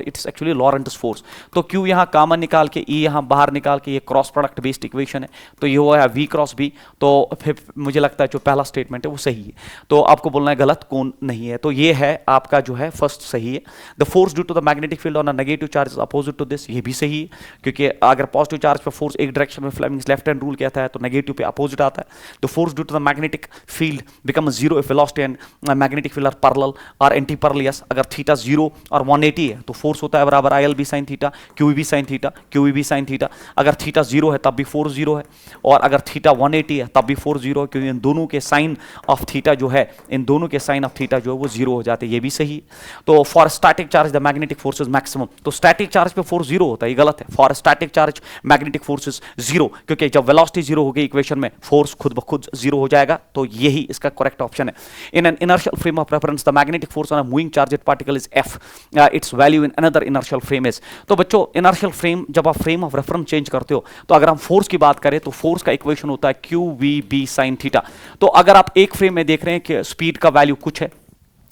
इट्स एक्चुअली लॉरेंट्ज़ फोर्स। तो Q यहाँ कॉमन निकाल के, E यहाँ बाहर निकाल के, ये क्रॉस प्रोडक्ट बेस्ड इक्वेशन है, तो ये हुआ है V क्रॉस B। तो फिर मुझे लगता है जो पहला स्टेटमेंट है वो सही है, तो आपको बोलना है गलत कौन नहीं है। तो ये है आपका जो है फर्स्ट सही है। The force due to the magnetic field on a negative charge is opposite to this, ये भी सही है, क्योंकि अगर पॉजिटिव चार्ज पे फोर्स एक डायरेक्शन में फ्लेमिंग्स लेफ्ट हैंड रूल कहता है तो नेगेटिव पे अपोजिट आता है। The force due to the magnetic field become 0 if velocity and magnetic field are parallel और एंटी पैरेलल। यस, अगर थीटा 0 और 180 है तो फोर्स होता है बराबर ILB sin theta, QEB sin theta, QEB sin theta. अगर थीटा 0 है तब भी फोर्स 0 है, और अगर थीटा 180 है तब भी फोर्स 0 है, क्योंकि इन दोनों के साइन ऑफ थीटा जो है, इन दोनों के साइन ऑफ थीटा जो है वो 0 हो जाते हैं, ये भी सही है। तो for static charge the magnetic force is maximum. तो स्टैटिक चार्ज पे फोर्स 0 होता है, ये गलत है। For static charge magnetic force is 0, क्योंकि जब वेलोसिटी 0 होगी इक्वेशन में फोर्स खुद ब खुद 0 हो जाएगा, तो यही इसका करेक्ट ऑप्शन है। In an inertial frame of reference the magnetic force on a moving charged particle is F, it's value in another inertial frame is. तो बच्चों इनर्शियल फ्रेम, जब आप फ्रेम ऑफ रेफरेंस चेंज करते हो, तो अगर हम फोर्स की बात करें तो फोर्स का इक्वेशन होता है QVB sin थीटा। तो अगर आप एक फ्रेम में देख रहे हैं कि स्पीड का वैल्यू कुछ है,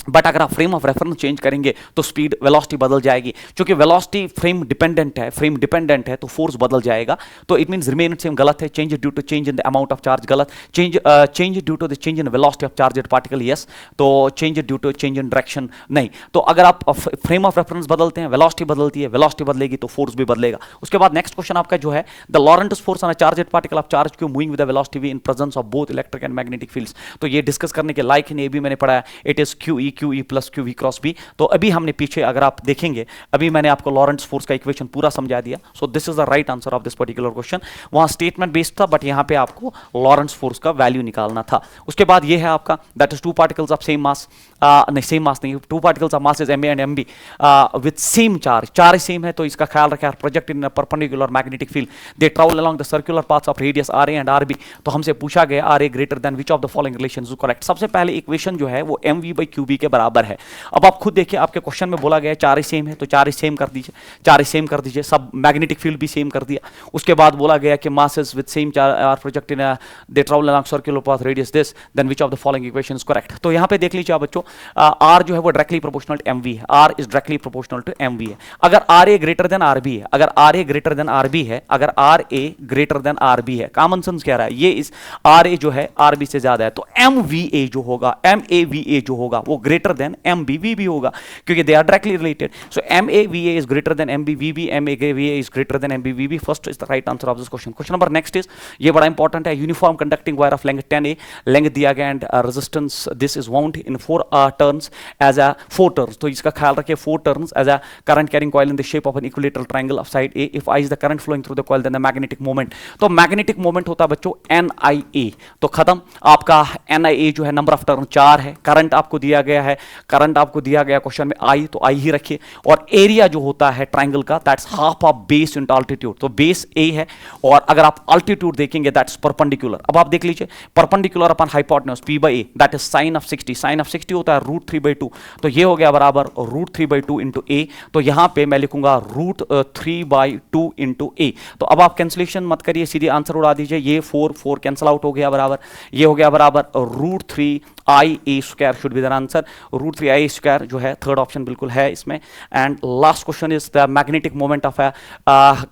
बट अगर आप फ्रेम ऑफ रेफरेंस चेंज करेंगे तो स्पीड वेलोसिटी बदल जाएगी, क्योंकि वेलोसिटी फ्रेम डिपेंडेंट है, फ्रेम डिपेंडेंट है, तो फोर्स बदल जाएगा। तो इट मींस रिमेन सेम, गलत है। Change due to change in the amount of charge, गलत। Change due to the change in velocity of charged particle, yes. तो change due to change in direction, नहीं। तो अगर आप फ्रेम ऑफ रेफरेंस बदलते हैं, वेलोसिटी बदलती है, वेलोसिटी बदलेगी तो फोर्स भी बदलेगा। उसके बाद नेक्स्ट क्वेश्चन आपका जो है, the Lorentz force on a charged particle of charge Q moving with the velocity V in presence of both electric and magnetic fields. तो ये डिस्कस करने के लायक है, ये भी मैंने पढ़ा है। It is QE plus QV cross B। तो अभी हमने पीछे अगर आप देखेंगे, अभी मैंने आपको लॉरेंट्ज़ फोर्स का इक्वेशन पूरा समझा दिया। सो this is the right answer of this particular question. वहां स्टेटमेंट बेस्ड था, बट यहां पे आपको लॉरेंट्ज़ फोर्स का वैल्यू निकालना था। उसके बाद ये है आपका, that is two particles of same mass, नहीं सेम मास नहीं, two particles of mass is Ma and Mb with same charge, charge same है, तो इसका ख्याल रखें, project in perpendicular magnetic field, they travel along the circular paths of radius RA and RB। तो हमसे पूछा गया RA greater than which of the following relations is correct. सबसे पहले इक्वेशन जो है वो MV/QB के बराबर है। अब आप खुद देखिए, आपके क्वेश्चन में बोला गया चार ही सेम है, तो चार ही सेम कर दीजिए, चार ही सेम कर दीजिए, सब मैग्नेटिक फील्ड भी सेम कर दिया। उसके बाद बोला गया कि masses with same are project in they travel along circular path radius this, then which of the following equation is correct. तो यहाँ पे देख लीजिए आप बच्चों, R जो है वो डायरेक्टली प्रोपोर्शनल टू MV है, R is directly proportional to MV है। अगर RA ग्रेटर देन RB है, अगर RA ग्रेटर देन RB है, अगर RA ग्रेटर देन RB है, कॉमन सेंस कह रहा है ये इस RA जो है RB से ज्यादा है, तो MVA जो होगा, MAVA जो होगा वो ग्रेटर देन MBVB होगा, क्योंकि they are directly related. So MAVA is greater than MBVB, MAVA is greater than MBVB। First is the right answer of this question. Question number next is, ये बड़ा important है, uniform conducting wire of length 10A, length दिया गया and resistance this is wound in 4 turns as a 4 turns. तो इसका ख्याल रखिए, 4 turns as a current carrying coil in the shape of an equilateral triangle of side A, if I is the current flowing through the coil then the magnetic moment. तो magnetic moment होता है बच्चों NIA, तो खत्म आपका NIA जो है, number of turn 4 है। करंट आपको दिया गया है, करंट आपको दिया गया क्वेश्चन में I, तो I ही रखिए। और एरिया जो होता है ट्रायंगल का, that's half of base into altitude, तो बेस A है, और अगर आप अल्टीट्यूड देखेंगे दैट्स परपेंडिकुलर। अब आप देख लीजिए, perpendicular upon hypotenuse P/A, that is sine of 60, sine of 60 होता है √3/2, तो ये हो गया बराबर √3/2 इंटू A। तो यहां पे मैं लिखूंगा √3/2 इंटू A। तो अब आप कैंसिलेशन मत करिए, सीधे आंसर उड़ा दीजिए, ये 4 कैंसिल आउट हो गया बराबर, ये हो गया बराबर √3IA² should be the answer. √3IA² जो है थर्ड ऑप्शन बिल्कुल है इसमें। And last question is the magnetic moment of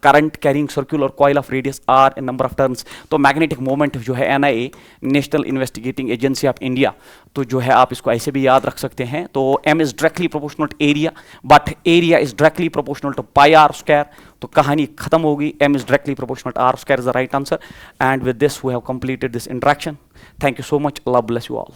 current carrying circular coil of radius R in number of turns. तो मैग्नेटिक मोमेंट जो है NIA, national investigating agency of India, तो जो है आप इसको ऐसे भी याद रख सकते हैं। तो M is directly proportional to area, but area is directly proportional to πr²। तो कहानी खत्म होगी, M is directly proportional to R² is the right answer. And with this we have completed this interaction. Thank you so much. Allah bless you all.